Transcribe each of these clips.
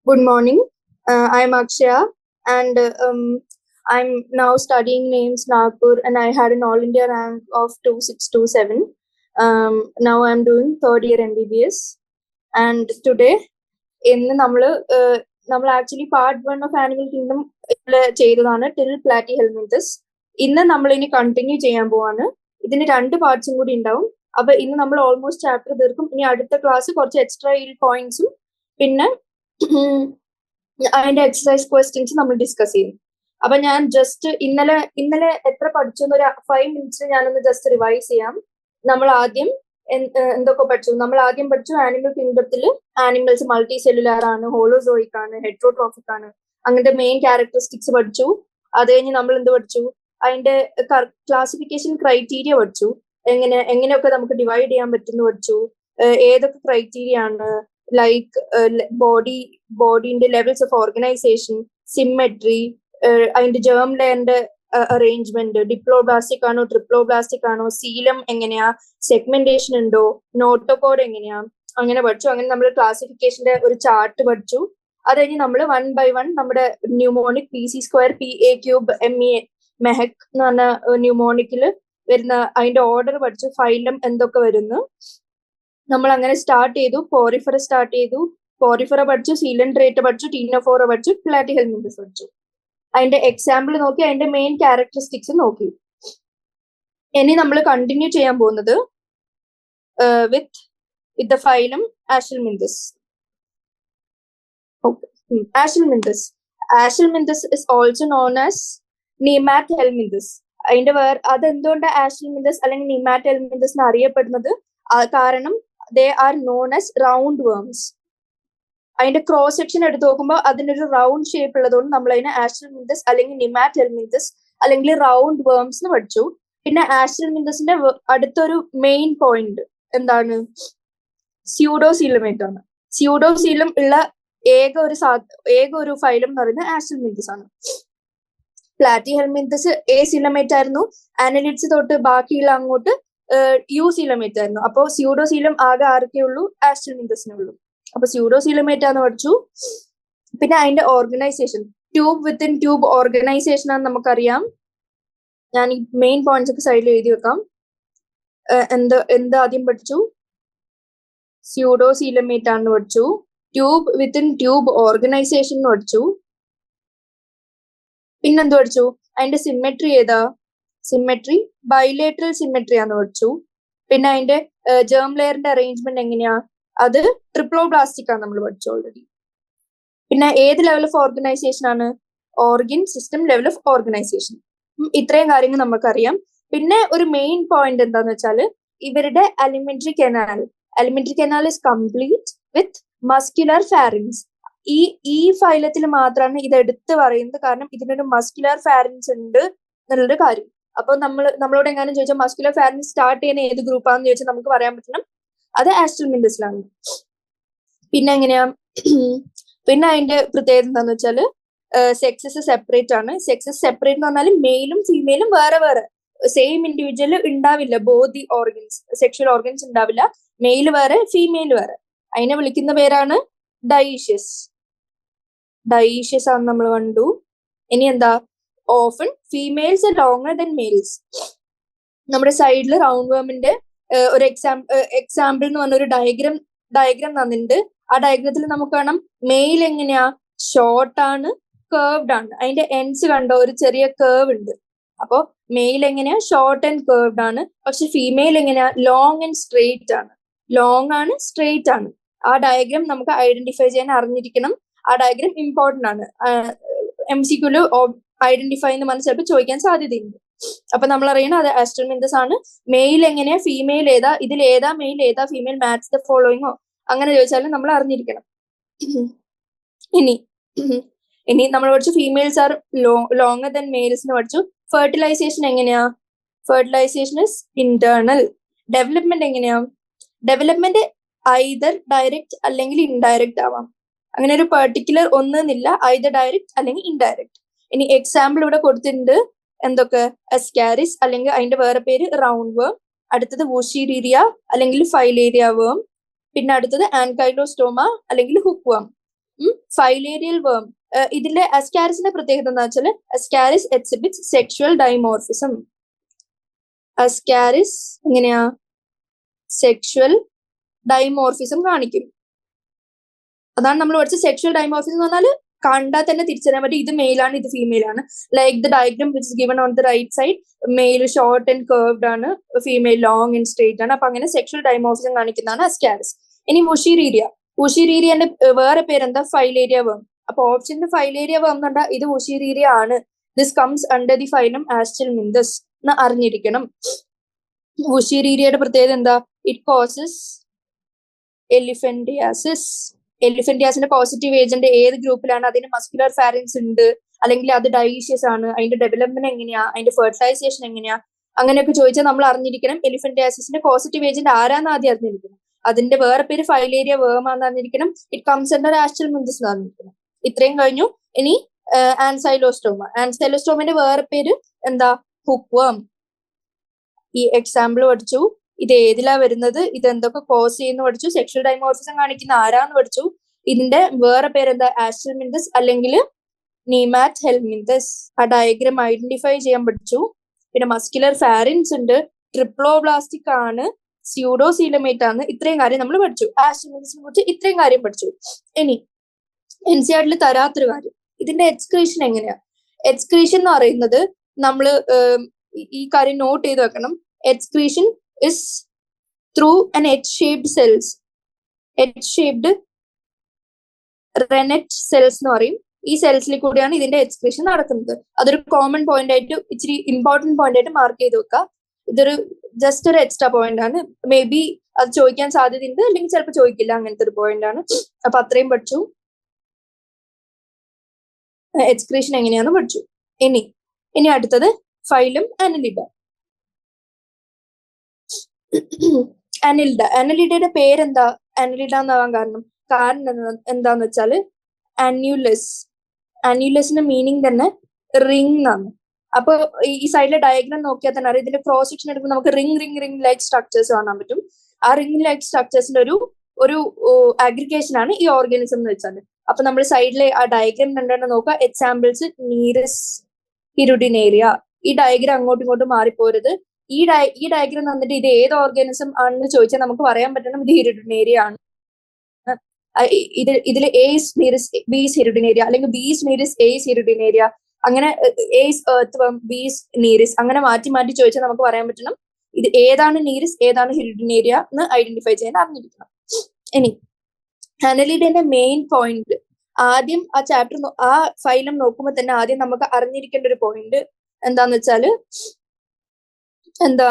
Good morning. I'm Akshaya, and I'm now studying names Nagpur, and I had an All India rank of 2627. Now I'm doing third year MBBS, and today ഇന്ന് നമ്മൾ actually part 1 of animal kingdom ചെയ്തതാണ് till platy helminthes. ഇന്ന് നമ്മൾ ഇനി continue ചെയ്യാൻ പോവാണ്. ഇതിന് 2 പാർട്സും കൂടി ഉണ്ടാവും. അപ്പൊ ഇന്ന് നമ്മൾ ഓൾമോസ്റ്റ് ചാപ്റ്റർ തീർക്കും. ഇനി അടുത്ത ക്ലാസ് കുറച്ച് എക്സ്ട്രാ പോയിന്റ്സും പിന്നെ അതിന്റെ എക്സസൈസ് ക്വസ്റ്റ്യൻസ് നമ്മൾ ഡിസ്കസ് ചെയ്യും. അപ്പൊ ഞാൻ ജസ്റ്റ് ഇന്നലെ എത്ര പഠിച്ചു എന്നൊരു 5 മിനിറ്റ്സ് ഞാനൊന്ന് ജസ്റ്റ് റിവൈസ് ചെയ്യാം. നമ്മൾ ആദ്യം എന്തൊക്കെ പഠിച്ചു? നമ്മൾ ആദ്യം പഠിച്ചു ആനിമൽ കിങ്ഡത്തിൽ ആനിമൽസ് മൾട്ടി സെല്ലുലാർ ആണ്, ഹോളോസോയിക് ആണ്, ഹെട്രോട്രോഫിക് ആണ്, അങ്ങനത്തെ മെയിൻ ക്യാരക്ടറിസ്റ്റിക്സ് പഠിച്ചു. അത് കഴിഞ്ഞ് നമ്മൾ എന്ത് പഠിച്ചു? അതിന്റെ ക്ലാസിഫിക്കേഷൻ ക്രൈറ്റീരിയ പഠിച്ചു. എങ്ങനെയൊക്കെ നമുക്ക് ഡിവൈഡ് ചെയ്യാൻ പറ്റുന്നു പഠിച്ചു. ഏതൊക്കെ ക്രൈറ്റീരിയ ആണ്? ലൈക്ക് ബോഡിന്റെ ലെവൽസ് ഓഫ് ഓർഗനൈസേഷൻ, സിമെട്രി, അതിന്റെ ജേം ലെയറിന്റെ അറേഞ്ച്മെന്റ്, ഡിപ്ലോബ്ലാസ്റ്റിക് ആണോ ട്രിപ്ലോബ്ലാസ്റ്റിക് ആണോ, സീലം എങ്ങനെയാ, സെഗ്മെന്റേഷൻ ഉണ്ടോ, നോട്ടോകോഡ് എങ്ങനെയാ, അങ്ങനെ പഠിച്ചു. അങ്ങനെ നമ്മൾ ക്ലാസിഫിക്കേഷന്റെ ഒരു ചാർട്ട് പഠിച്ചു. അത് കഴിഞ്ഞ് നമ്മൾ 1 by 1 നമ്മുടെ ന്യൂമോണിക് PC² PA³ മെഹക് എന്ന് പറഞ്ഞ ന്യൂമോണിക്കിൽ വരുന്ന അതിന്റെ ഓർഡർ പഠിച്ചു. ഫൈലം എന്തൊക്കെ വരുന്നു നമ്മൾ അങ്ങനെ സ്റ്റാർട്ട് ചെയ്തു. പോറിഫറ സ്റ്റാർട്ട് ചെയ്തു. പോറിഫറ പഠിച്ചു, സീലൻഡ്രേറ്റ് പഠിച്ചു, ടീനോഫോറ പഠിച്ചു, പ്ലാറ്റിഹെൽമിന്തസ് പഠിച്ചു. അതിന്റെ എക്സാമ്പിൾ നോക്കി, അതിന്റെ മെയിൻ ക്യാരക്ടറിസ്റ്റിക്സ് നോക്കി. ഇനി നമ്മൾ കണ്ടിന്യൂ ചെയ്യാൻ പോകുന്നത് with the phylum aschelminthes. Aschelminthes is also known as nemathelminthes. അതിന്റെ അതെന്തുകൊണ്ട് ആഷൽമിന്തസ് അല്ലെങ്കിൽ നിമാറ്റെൽമിന്തസ് എന്ന് അറിയപ്പെടുന്നത്? കാരണം they are known as round worms. അതിന്റെ ക്രോസ് സെക്ഷൻ എടുത്ത് നോക്കുമ്പോൾ അതിനൊരു റൗണ്ട് ഷേപ്പ് ഉള്ളതുകൊണ്ട് നമ്മൾ അതിനെ ആഷൽമിന്തസ് അല്ലെങ്കിൽ നിമാറ്റെൽമിന്തസ് അല്ലെങ്കിൽ റൗണ്ട് വേംസ് എന്ന് പഠിച്ചു. പിന്നെ ആഷൽമിന്തസിന്റെ അടുത്തൊരു മെയിൻ പോയിന്റ് എന്താണ്? സ്യൂഡോസീലമേറ്റ് ആണ്. സ്യൂഡോസീലം ഉള്ള ഏക ഒരു ഫൈലം എന്ന് പറയുന്നത് ആഷൽമിന്തസ് ആണ്. പ്ലാറ്റിഹെൽമിന്തസ് സീലമേറ്റ് ആയിരുന്നു. അനലിഡ്സ് തൊട്ട് ബാക്കിയുള്ള അങ്ങോട്ട് യൂസീലമേറ്റ് ആയിരുന്നു. അപ്പൊ സ്യൂഡോസീലം ആകെ ആർക്കേ ഉള്ളൂ? ആഷൽമിന്തസിനേ ഉള്ളൂ. അപ്പൊ സ്യൂഡോസീലമേറ്റ് ആണെന്ന് പഠിച്ചു. പിന്നെ അതിന്റെ organisation, tube within tube organisation ആണെന്ന് നമുക്കറിയാം. ഞാൻ ഈ മെയിൻ പോയിന്റ്സ് ഒക്കെ സൈഡിൽ എഴുതി വെക്കാം. എന്ത് ആദ്യം പഠിച്ചു? സ്യൂഡോസീലമേറ്റ് ആണെന്ന് പഠിച്ചു. ട്യൂബ് വിത്തിൻ ട്യൂബ് ഓർഗനൈസേഷൻ എന്ന് പഠിച്ചു. പിന്നെന്ത് പഠിച്ചു? അതിന്റെ സിമെട്രി ഏതാ? സിമെട്രി ബൈലേറ്ററൽ സിമെട്രി ആണെന്ന് പഠിച്ചു. പിന്നെ അതിന്റെ ജേം ലെയറിന്റെ അറേഞ്ച്മെന്റ് എങ്ങനെയാ? അത് ട്രിപ്ലോബ്ലാസ്റ്റിക് ആണ് നമ്മൾ പഠിച്ചു ഓൾറെഡി. പിന്നെ ഏത് ലെവൽ ഓഫ് ഓർഗനൈസേഷൻ ആണ്? Organ system level of organisation. ഇത്രയും കാര്യങ്ങൾ നമുക്കറിയാം. പിന്നെ ഒരു മെയിൻ പോയിന്റ് എന്താന്ന് വെച്ചാൽ ഇവരുടെ alimentary canal is complete with muscular pharynx. ഈ ഫൈലത്തിൽ മാത്രമാണ് ഇത് എടുത്ത് പറയുന്നത്. കാരണം ഇതിനൊരു മസ്കുലർ ഫാരിങ്സ് ഉണ്ട് എന്നുള്ളൊരു കാര്യം. അപ്പൊ നമ്മളോട് എങ്ങാനും ചോദിച്ചാൽ മസ്കുലർ ഫാരിങ്സ് സ്റ്റാർട്ട് ചെയ്യുന്ന ഏത് ഗ്രൂപ്പാണെന്ന് ചോദിച്ചാൽ നമുക്ക് പറയാൻ പറ്റണം അത് ആഷൽമിന്തസിലാണ്. പിന്നെ എങ്ങനെയാ? പിന്നെ അതിന്റെ പ്രത്യേകത എന്താന്ന് വെച്ചാൽ സെക്സസ് സെപ്പറേറ്റ് ആണ്. സെക്സസ് സെപ്പറേറ്റ് എന്ന് പറഞ്ഞാൽ മെയിലും ഫീമെയിലും വേറെ സെയിം ഇൻഡിവിജ്വൽ ഉണ്ടാവില്ല. ബോത്ത് ഓർഗൻസ്, സെക്ഷൽ ഓർഗൻസ് ഉണ്ടാവില്ല. മെയിൽ വേറെ ഫീമെയിൽ വേറെ. അതിനെ വിളിക്കുന്ന പേരാണ് ഡൈഷ്യസ് ആണ് നമ്മൾ കണ്ടു. ഇനി എന്താ? Often females are longer than males. നമ്മുടെ സൈഡിൽ റൗണ്ട് വേമിന്റെ ഒരു എക്സാമ്പിൾ എന്ന് പറഞ്ഞ ഒരു ഡയഗ്രാം തന്നിട്ടുണ്ട്. ആ ഡയഗ്രത്തിൽ നമുക്ക് കാണാം മെയിൽ എങ്ങനെയാ? ഷോർട്ട് ആണ്, കേർവ്ഡ് ആണ്. അതിന്റെ എൻഡ്സ് കണ്ടോ? ഒരു ചെറിയ കേർവ് ഉണ്ട്. അപ്പോ മെയിൽ എങ്ങനെയാ? ഷോർട്ട് ആൻഡ് കേർവ്ഡ് ആണ്. പക്ഷെ ഫീമെയിൽ എങ്ങനെയാ? ലോങ് ആൻഡ് സ്ട്രെയിറ്റ് ആണ്. ലോങ് ആണ്, സ്ട്രെയിറ്റ് ആണ്. ആ ഡയഗ്രാം നമുക്ക് ഐഡന്റിഫൈ ചെയ്യാൻ അറിഞ്ഞിരിക്കണം. ആ ഡയഗ്രാം ഇമ്പോർട്ടന്റ് ആണ്. MCQല് ഐഡന്റിഫൈ എന്ന് പറഞ്ഞാൽ ചിലപ്പോൾ ചോദിക്കാൻ സാധ്യതയുണ്ട്. അപ്പൊ നമ്മൾ അറിയണം അത് ആഷൽമിന്തസ് ആണ്. മെയിൽ എങ്ങനെയാ? ഫീമെയിൽ ഏതാ? ഇതിൽ ഏതാ മെയിൽ ഏതാ ഫീമെയിൽ? മാച്ച് ദ ഫോളോയിങ്ങോ അങ്ങനെ ചോദിച്ചാലും നമ്മൾ അറിഞ്ഞിരിക്കണം. ഇനി നമ്മൾ പഠിച്ചു females are longer than males എന്ന് പഠിച്ചു. ഫെർട്ടിലൈസേഷൻ എങ്ങനെയാ? Fertilisation is internal. ഡെവലപ്മെന്റ് എങ്ങനെയാ? ഡെവലപ്മെന്റ് ഐദർ ഡയറക്റ്റ് അല്ലെങ്കിൽ ഇൻഡയറക്റ്റ് ആവാം. അങ്ങനെ ഒരു പെർട്ടിക്കുലർ ഒന്നില്ല, ഐദർ ഡയറക്റ്റ് അല്ലെങ്കിൽ ഇൻഡയറക്റ്റ്. ഇനി എക്സാമ്പിൾ ഇവിടെ കൊടുത്തിട്ടുണ്ട്. എന്തൊക്കെ? അസ്കാരിസ് അല്ലെങ്കിൽ അതിന്റെ വേറെ പേര് റൗണ്ട് വേം. അടുത്തത് വൂഷീരീരിയ അല്ലെങ്കിൽ ഫൈലേരിയ വേം. പിന്നെ അടുത്തത് ആൻകൈലോസ്റ്റോമ അല്ലെങ്കിൽ ഹുക്ക് വേം. ഫൈലേരിയൽ വേം. ഇതിലെ അസ്കാരിസിന്റെ പ്രത്യേകത എന്താ വെച്ചാൽ Ascaris exhibits sexual dimorphism. Ascaris എങ്ങനെയാ സെക്ഷുവൽ ഡൈമോർഫിസം കാണിക്കും. അതാണ് നമ്മൾ പഠിച്ച സെക്ഷുവൽ ഡൈമോർഫിസം എന്ന് പറഞ്ഞാൽ കണ്ടാൽ തന്നെ തിരിച്ചറിയാൻ പറ്റും ഇത് മെയിലാണ് ഇത് ഫീമെയിൽ ആണ്. Like the diagram which is given on the right side, male short and curved ആണ്, ഫീമെയിൽ ലോങ് ആൻഡ് സ്ട്രേറ്റ് ആണ്. അപ്പൊ അങ്ങനെ സെക്ഷുവൽ ഡൈമോർഫിസം കാണിക്കുന്നതാണ് അസ്കാരിസ്. ഇനി വുഷീരീരിയ. വുഷീരീരിയന്റെ വേറെ പേരെന്താ ഫൈലേരിയ വേം. അപ്പൊ ഓപ്ഷന്റെ ഫൈലേരിയ വേം എന്ന് പറഞ്ഞാൽ ഇത് വുഷീരീരിയ ആണ്. This comes under the phylum aschelminthes എന്ന് അറിഞ്ഞിരിക്കണം. വുഷീരീരിയയുടെ പ്രത്യേകത എന്താ? It causes elephantiasis. എലിഫന്റിയാസിന്റെ പോസിറ്റീവ് ഏജന്റ് ഏത് ഗ്രൂപ്പിലാണ്? അതിന് മസ്കുലർ ഫാരിൻസ് ഉണ്ട്, അല്ലെങ്കിൽ അത് ഡൈഷ്യസ് ആണ്, അതിന്റെ ഡെവലപ്മെന്റ് എങ്ങനെയാ, അതിന്റെ ഫെർട്ടിലൈസേഷൻ എങ്ങനെയാ, അങ്ങനെയൊക്കെ ചോദിച്ചാൽ നമ്മൾ അറിഞ്ഞിരിക്കണം എലിഫന്റിയാസിന്റെ പോസിറ്റീവ് ഏജന്റ് ആരാന്ന് ആദ്യം അറിഞ്ഞിരിക്കണം. അതിന്റെ വേറെ പേര് ഫൈലേരിയ വേമാന്ന് അറിഞ്ഞിരിക്കണം. ഇറ്റ് കംസ് അണ്ടർ ആസ്റ്റൽമിന്തസ് എന്ന് അറിഞ്ഞിരിക്കണം. ഇത്രയും കഴിഞ്ഞു. ഇനി ആൻസൈലോസ്റ്റോമ. ആൻസൈലോസ്റ്റോമിന്റെ വേറെ പേര് എന്താ? ഹുക്ക് വേം. ഈ എക്സാമ്പിൾ പഠിച്ചു. ഇത് ഏതിലാ വരുന്നത്, ഇത് എന്തൊക്കെ കോസ് ചെയ്യുന്നു പഠിച്ചു, സെക്ഷൽ ഡൈമോർഫിസം കാണിക്കുന്ന ആരാന്ന് പഠിച്ചു. ഇതിന്റെ വേറെ പേരെന്താ? ആസ്റ്റൽമിന്തസ് അല്ലെങ്കിൽ നീമാറ്റ് ഹെൽമിന്തസ്. ആ ഡയഗ്രാം ഐഡന്റിഫൈ ചെയ്യാൻ പഠിച്ചു. പിന്നെ മസ്കുലർ ഫാരിൻസ് ഉണ്ട്, ട്രിപ്ലോബ്ലാസ്റ്റിക് ആണ്, സ്യൂഡോസീലമേറ്റ് ആണ്. ഇത്രയും കാര്യം നമ്മൾ പഠിച്ചു. ആസ്റ്റൽമിന്തസിനെ കുറിച്ച് ഇത്രയും കാര്യം പഠിച്ചു. ഇനി എൻസിആർടിയിൽ തരാത്തൊരു കാര്യം, ഇതിന്റെ എക്സ്ക്രീഷൻ എങ്ങനെയാ? എക്സ്ക്രീഷൻ എന്ന് പറയുന്നത് നമ്മൾ ഈ കാര്യം നോട്ട് ചെയ്ത് വെക്കണം. Excretion is through an H-shaped cells. H-shaped Rennet cells എന്ന് പറയും. ഈ സെൽസിൽ കൂടിയാണ് ഇതിന്റെ എക്സ്ക്രീഷൻ നടക്കുന്നത്. അതൊരു കോമൺ പോയിന്റ് ആയിട്ട്, ഇച്ചിരി ഇമ്പോർട്ടന്റ് പോയിന്റ് ആയിട്ട് മാർക്ക് ചെയ്ത് വെക്കുക. ഇതൊരു ജസ്റ്റ് ഒരു എക്സ്ട്രാ പോയിന്റ് ആണ്. മേ ബി അത് ചോദിക്കാൻ സാധ്യതയുണ്ട്, അല്ലെങ്കിൽ ചിലപ്പോൾ ചോദിക്കില്ല. അങ്ങനത്തെ ഒരു പോയിന്റ് ആണ്. അപ്പൊ അത്രയും പഠിച്ചു. എക്സ്ക്രീഷൻ എങ്ങനെയാന്ന് പഠിച്ചു. ഇനി അടുത്തത് ഫൈലം അനലിഡ. അനലിഡയുടെ പേരെന്താ അനലിഡ എന്നാവാൻ കാരണം എന്താന്ന് വെച്ചാല് അന്യൂലസിന്റെ മീനിങ് തന്നെ റിംഗ് എന്നാണ്. അപ്പൊ ഈ സൈഡിലെ ഡയഗ്രാം നോക്കിയാൽ തന്നെ അറിയാം. ഇതിന്റെ ക്രോസ് സെക്ഷൻ എടുക്കുമ്പോൾ നമുക്ക് റിംഗ് ലൈക്ക് സ്ട്രക്ചേഴ്സ് കാണാൻ പറ്റും. ആ റിംഗ് ലൈക്ക് സ്ട്രക്ചേഴ്സിന്റെ ഒരു അഗ്രിഗേഷൻ ആണ് ഈ ഓർഗാനിസം എന്ന് വെച്ചാൽ. അപ്പൊ നമ്മൾ സൈഡിലെ ആ ഡയഗ്രാം രണ്ടെണ്ണം നോക്കുക. എക്സാമ്പിൾസ് നീരസ് ഹിരുഡിനേറിയ. ഈ ഡയഗ്രാം അങ്ങോട്ടും ഇങ്ങോട്ടും മാറിപ്പോരുത്. ഈ ഡയഗ്രാം തന്നിട്ട് ഇത് ഏത് ഓർഗാനിസം ആണെന്ന് ചോദിച്ചാൽ നമുക്ക് പറയാൻ പറ്റണം ഇത് ഹിരുഡിനേറിയ ആണ്. ഇതിൽ എസ് നീരസ് ബീസ് ഹിരുഡിനേറിയ, അല്ലെങ്കിൽ ബീസ് നീരസ് എസ് ഹിരുഡിനേറിയ, അങ്ങനെ എസ് എർത്ത് വം ബീസ് നീരസ്, അങ്ങനെ മാറ്റി മാറ്റി ചോദിച്ചാൽ നമുക്ക് പറയാൻ പറ്റണം ഇത് ഏതാണ് നീരസ് ഏതാണ് ഹിരുഡിനേറിയ എന്ന് ഐഡന്റിഫൈ ചെയ്യാൻ അറിഞ്ഞിരിക്കണം. ഇനി അനലിഡന്റെ മെയിൻ പോയിന്റ്, ആദ്യം ആ ചാപ്റ്റർ ആ ഫൈലം നോക്കുമ്പോൾ തന്നെ ആദ്യം നമുക്ക് അറിഞ്ഞിരിക്കേണ്ട ഒരു പോയിന്റ് എന്താന്ന് വെച്ചാല് എന്താ?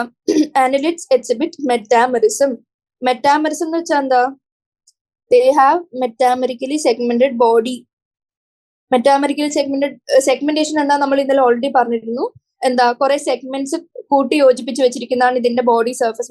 Annelids exhibit metamerism. മെറ്റാമറിസം എന്ന് വെച്ചാൽ എന്താ? They have metamerically segmented body. Metamerically segmentation എന്താ നമ്മൾ ഇന്നലെ ഓൾറെഡി പറഞ്ഞിരുന്നു. എന്താ? കുറെ സെഗ്മെന്റ്സ് കൂട്ടി യോജിപ്പിച്ച് വെച്ചിരിക്കുന്നതാണ് ഇതിന്റെ ബോഡി സർഫസ്.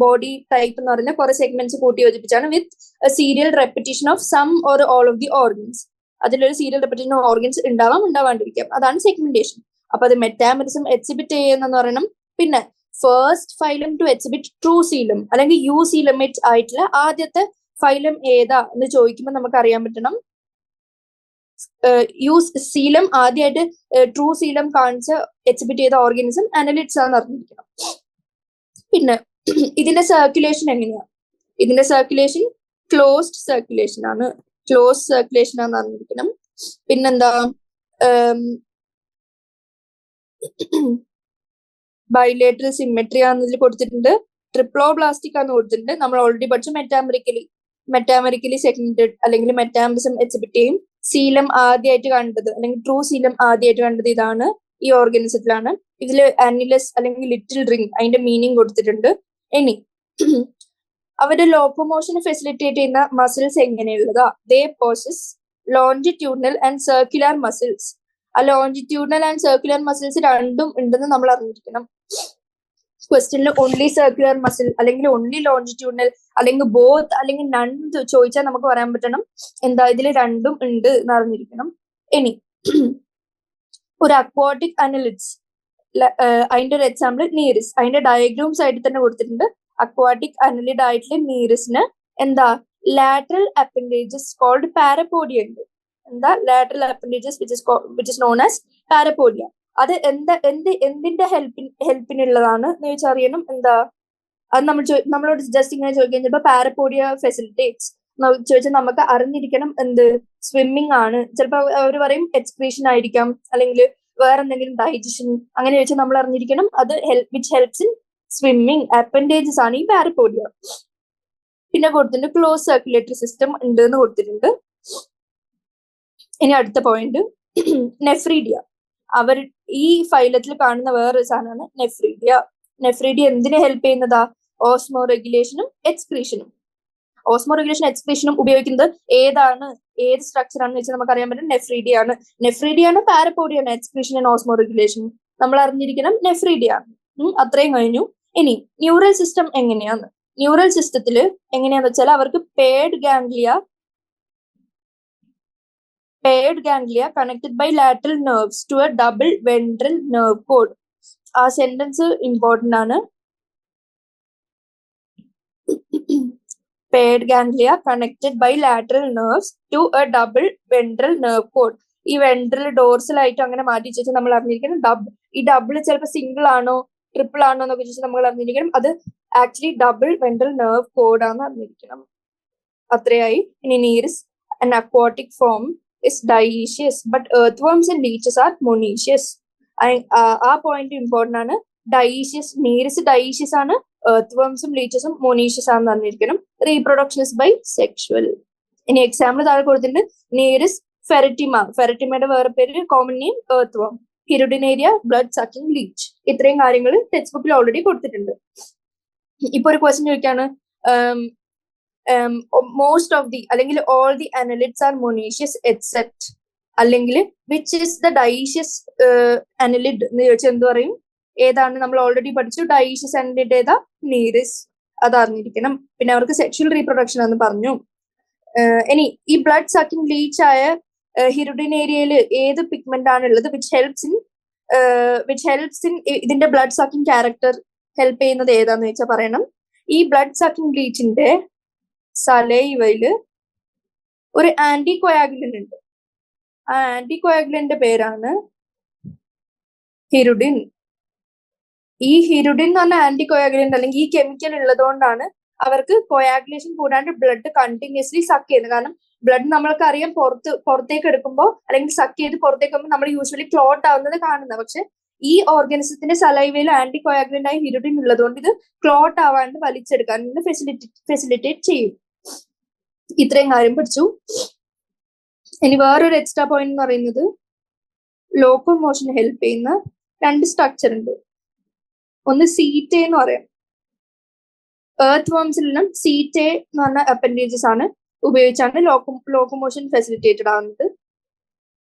ബോഡി ടൈപ്പ് എന്ന് പറയുന്ന കുറെ സെഗ്മെന്റ്സ് കൂട്ടി യോജിപ്പിച്ചാണ് with serial repetition of some or all of the organs. അതിലൊരു സീരിയൽ റെപ്പിറ്റേഷൻ ഓർഗൻസ് ഉണ്ടാവാം, ഉണ്ടാവാണ്ടിരിക്കാം. അതാണ് സെഗ്മെന്റേഷൻ. അപ്പൊ അത് മെറ്റാമറിസം എക്സിബിറ്റ് ചെയ്യുന്നെന്ന് പറയണം. പിന്നെ first phylum to exhibit true coelom അല്ലെങ്കിൽ യു സീലമേറ്റ് ആയിട്ടുള്ള ആദ്യത്തെ ഫൈലം ഏതാ എന്ന് ചോദിക്കുമ്പോൾ നമുക്ക് അറിയാൻ പറ്റണം യു സീലം ആദ്യമായിട്ട് ട്രൂ സീലം കാണിച്ച് എക്സിബിറ്റ് ചെയ്ത ഓർഗാനിസം അനലിഡ്സ് ആണെന്ന് അറിഞ്ഞിരിക്കണം. പിന്നെ ഇതിന്റെ സർക്കുലേഷൻ എങ്ങനെയാ? ഇതിന്റെ സർക്കുലേഷൻ ക്ലോസ്ഡ് സർക്കുലേഷൻ ആണ്. ക്ലോസ് സർക്കുലേഷൻ ആണെന്ന് അറിഞ്ഞിരിക്കണം. പിന്നെന്താ? ബൈലേറ്ററൽ സിമെട്രി ആണെന്നതിൽ കൊടുത്തിട്ടുണ്ട്. ട്രിപ്ലോബ്ലാസ്റ്റിക് ആണെന്ന് കൊടുത്തിട്ടുണ്ട്. നമ്മൾ ഓൾറെഡി പഠിച്ചു മെറ്റാമറിക്കലി സെഗ്മെന്റഡ് അല്ലെങ്കിൽ മെറ്റാമറിസം എക്സിബിറ്റ് ചെയ്യും. സീലം ആദ്യമായിട്ട് കണ്ടത് അല്ലെങ്കിൽ ട്രൂ സീലം ആദ്യമായിട്ട് കണ്ടത് ഇതാണ്, ഈ ഓർഗാനിസത്തിലാണ്. ഇതിൽ അനിലസ് അല്ലെങ്കിൽ ലിറ്റിൽ റിംഗ് അതിന്റെ മീനിങ് കൊടുത്തിട്ടുണ്ട്. ഇനി അവരുടെ ലോക്കോമോഷനെ ഫെസിലിറ്റേറ്റ് ചെയ്യുന്ന മസിൽസ് എങ്ങനെയുള്ളതാ? They possess longitudinal and circular muscles. ആ ലോഞ്ചിറ്റ്യൂഡിനൽ ആൻഡ് സർക്കുലർ മസിൽസ് രണ്ടും ഉണ്ടെന്ന് നമ്മൾ അറിഞ്ഞിരിക്കണം. ക്വസ്റ്റ്യനിൽ ഓൺലി സർക്കുലർ മസിൽ അല്ലെങ്കിൽ ഓൺലി ലോഞ്ചിറ്റ്യൂഡിനൽ അല്ലെങ്കിൽ ബോത്ത് അല്ലെങ്കിൽ നൺ ചോദിച്ചാൽ നമുക്ക് പറയാൻ പറ്റണം എന്താ? ഇതിൽ രണ്ടും ഉണ്ട് എന്ന് അറിഞ്ഞിരിക്കണം. ഇനി ഒരു അക്വാട്ടിക് അനലിഡ്സ്, അതിന്റെ ഒരു എക്സാമ്പിൾ നീറിസ്. അതിന്റെ ഡയഗ്രാം സൈഡിൽ തന്നെ കൊടുത്തിട്ടുണ്ട്. അക്വാട്ടിക് അനലിഡ് ആയിട്ടുള്ള നീറിസിന് എന്താ? lateral appendages called parapodia ഉണ്ട്. എന്താ lateral appendages which is known as parapodia. അത് എന്തിന്റെ ഹെൽപ്പിനുള്ളതാണ് എന്ന് ചോദിച്ചറിയണം. എന്താ അത് നമ്മളോട് ജസ്റ്റ് ഇങ്ങനെ ചോദിക്കാൻ ചിലപ്പോൾ പാരപോഡിയ ഫെസിലിറ്റേറ്റ്സ് ചോദിച്ചാൽ നമുക്ക് അറിഞ്ഞിരിക്കണം എന്ത് സ്വിമ്മിങ് ആണ്. ചിലപ്പോൾ അവർ പറയും എക്സ്ക്രീഷൻ ആയിരിക്കാം, അല്ലെങ്കിൽ വേറെ എന്തെങ്കിലും ഡൈജഷൻ, അങ്ങനെ ചോദിച്ചാൽ നമ്മൾ അറിഞ്ഞിരിക്കണം അത് which helps in swimming. Appendages ആണ് ഈ പാരപോഡിയ. പിന്നെ കൊടുത്തിട്ടുണ്ട് ക്ലോസ് സർക്കുലേറ്ററി സിസ്റ്റം ഉണ്ട് എന്ന് കൊടുത്തിട്ടുണ്ട്. ഇനി അടുത്ത പോയിന്റ് നെഫ്രീഡിയ. അവർ ഈ ഫൈലത്തിൽ കാണുന്ന വേറൊരു സാധനമാണ് നെഫ്രീഡിയ. നെഫ്രീഡിയ എന്തിനെ ഹെൽപ്പ് ചെയ്യുന്നതാ? ഓസ്മോ റെഗുലേഷനും എക്സ്ക്രീഷനും. ഓസ്മോ റെഗുലേഷൻ എക്സ്ക്രീഷനും ഉപയോഗിക്കുന്നത് ഏത് സ്ട്രക്ചർ ആണെന്ന് വെച്ചാൽ നമുക്ക് അറിയാൻ പറ്റും നെഫ്രീഡിയ ആണ്. നെഫ്രീഡിയ ആണ്, പാരപോഡിയ ആണ് എക്സ്ക്രീഷൻ ആൻഡ് ഓസ്മോ റെഗുലേഷൻ. നമ്മൾ അറിഞ്ഞിരിക്കണം നെഫ്രീഡിയ ആണ്. അത്രയും കഴിഞ്ഞു. ഇനി ന്യൂറൽ സിസ്റ്റം എങ്ങനെയാന്ന്? ന്യൂറൽ സിസ്റ്റത്തിൽ എങ്ങനെയാന്ന് വെച്ചാൽ അവർക്ക് paired ganglia connected by lateral nerves to a double ventral nerve cord. ആ സെന്റൻസ് ഇമ്പോർട്ടന്റ് ആണ്. Paired ganglia connected by lateral nerves to a double ventral nerve cord. ഈ വെൻട്രൽ ഡോർസൽ ആയിട്ട് അങ്ങനെ മാറ്റി വെച്ചാൽ നമ്മൾ അറിഞ്ഞിരിക്കണം ഈ ഡബിൾ ചിലപ്പോൾ സിംഗിൾ ആണോ ട്രിപ്പിൾ ആണോ എന്നൊക്കെ ചോദിച്ചാൽ നമ്മൾ അറിഞ്ഞിരിക്കണം അത് actually double ventral nerve code ആണെന്ന് അറിഞ്ഞിരിക്കണം. അത്രയായി. ഇനി നീർസ് an aquatic form is dioecious but earthworms and leeches are monoecious. ആ പോയിന്റ് ഇമ്പോർട്ടന്റ് ആണ്. നീർസ് ഡയോഷ്യസ് ആണ്, earthwormsഉം leechesഉം monoecious ആണെന്ന് അറിഞ്ഞിരിക്കണം. Reproduction is by sexual. ഇനി എക്സാമ്പിൾ താഴെ കൊടുത്തിട്ടുണ്ട്. നീർസ് ഫെററ്റിമയുടെ വേറെ പേര് common name earthworm. Hirudinaria blood sucking leech. ഇത്രയും കാര്യങ്ങൾ ടെക്സ്റ്റ് ബുക്കിൽ ഓൾറെഡി കൊടുത്തിട്ടുണ്ട്. ഇപ്പൊ ഒരു ക്വസ്റ്റ്യൻ ചോദിക്കാണ്, മോസ്റ്റ് ഓഫ് ദി അല്ലെങ്കിൽ all the annelids are monoecious except, അല്ലെങ്കിൽ which is the dioecious annelid എന്ന് ചോദിച്ചാൽ എന്ത് പറയും? ഏതാണ്? നമ്മൾ ഓൾറെഡി പഠിച്ചു. ഡയോഷ്യസ് അനലിഡ് ഏതാ? നീറിസ്. അത് അറിഞ്ഞിരിക്കണം. പിന്നെ അവർക്ക് സെക്ഷൽ റീപ്രൊഡക്ഷൻ എന്ന് പറഞ്ഞു. ഇനി ഈ ബ്ലഡ് സക്കിംഗ് ലീച്ച് ആയ ഹിരുഡിനേരിയയിൽ ഏത് പിഗ്മെന്റ് ആണ് ഉള്ളത്? വിച്ച് ഹെൽപ്സ് ഇൻ ഇതിന്റെ ബ്ലഡ് സക്കിംഗ് ക്യാരക്ടർ ഹെൽപ്പ് ചെയ്യുന്നത് ഏതാന്ന് വെച്ചാൽ പറയണം. ഈ ബ്ലഡ് സക്കിംഗ് ലീച്ചിന്റെ സലൈവയില് ഒരു ആന്റി കൊയാഗുലന്റ് ഉണ്ട്. ആ ആന്റി കൊയാഗുലന്റിന്റെ പേരാണ് ഹിരുഡിൻ. ഈ ഹിരുഡിൻ എന്ന് പറഞ്ഞ ആന്റി കൊയാഗുലന്റ് അല്ലെങ്കിൽ ഈ കെമിക്കൽ ഉള്ളതുകൊണ്ടാണ് അവർക്ക് കൊയാഗുലേഷൻ കൂടാണ്ട് ബ്ലഡ് കണ്ടിന്യൂസ്ലി സക്ക് ചെയ്യുന്നത്. കാരണം ബ്ലഡ് നമ്മൾക്ക് അറിയാം പുറത്തേക്ക് എടുക്കുമ്പോൾ അല്ലെങ്കിൽ സക്ക് ചെയ്ത് പുറത്തേക്ക് പോകുമ്പോൾ നമ്മൾ യൂഷ്വലി ക്ലോട്ട് ആവുന്നത് കാണുന്നത്. പക്ഷെ ഈ ഓർഗാനിസത്തിന്റെ സലൈവയിൽ ആന്റി കൊയാഗുലന്റ് ആയി ഹിരുഡിൻ ഉള്ളതുകൊണ്ട് ഇത് ക്ലോട്ട് ആവാണ്ട് വലിച്ചെടുക്കാൻ ഫെസിലിറ്റേറ്റ് ചെയ്യും. ഇത്രയും കാര്യം പഠിച്ചു. ഇനി വേറൊരു എക്സ്ട്രാ പോയിന്റ് എന്ന് പറയുന്നത് ലോക്കോമോഷന് ഹെൽപ്പ് ചെയ്യുന്ന രണ്ട് സ്ട്രക്ചർ ഉണ്ട്. ഒന്ന് സീറ്റേ എന്ന് പറയാം. earthwormsലെല്ലാം സീറ്റേ എന്ന് പറഞ്ഞ അപ്പൻഡേജസ് ആണ് ഉപയോഗിച്ചാണ് ലോക്കോമോഷൻ ഫെസിലിറ്റേറ്റഡ് ആവുന്നത്.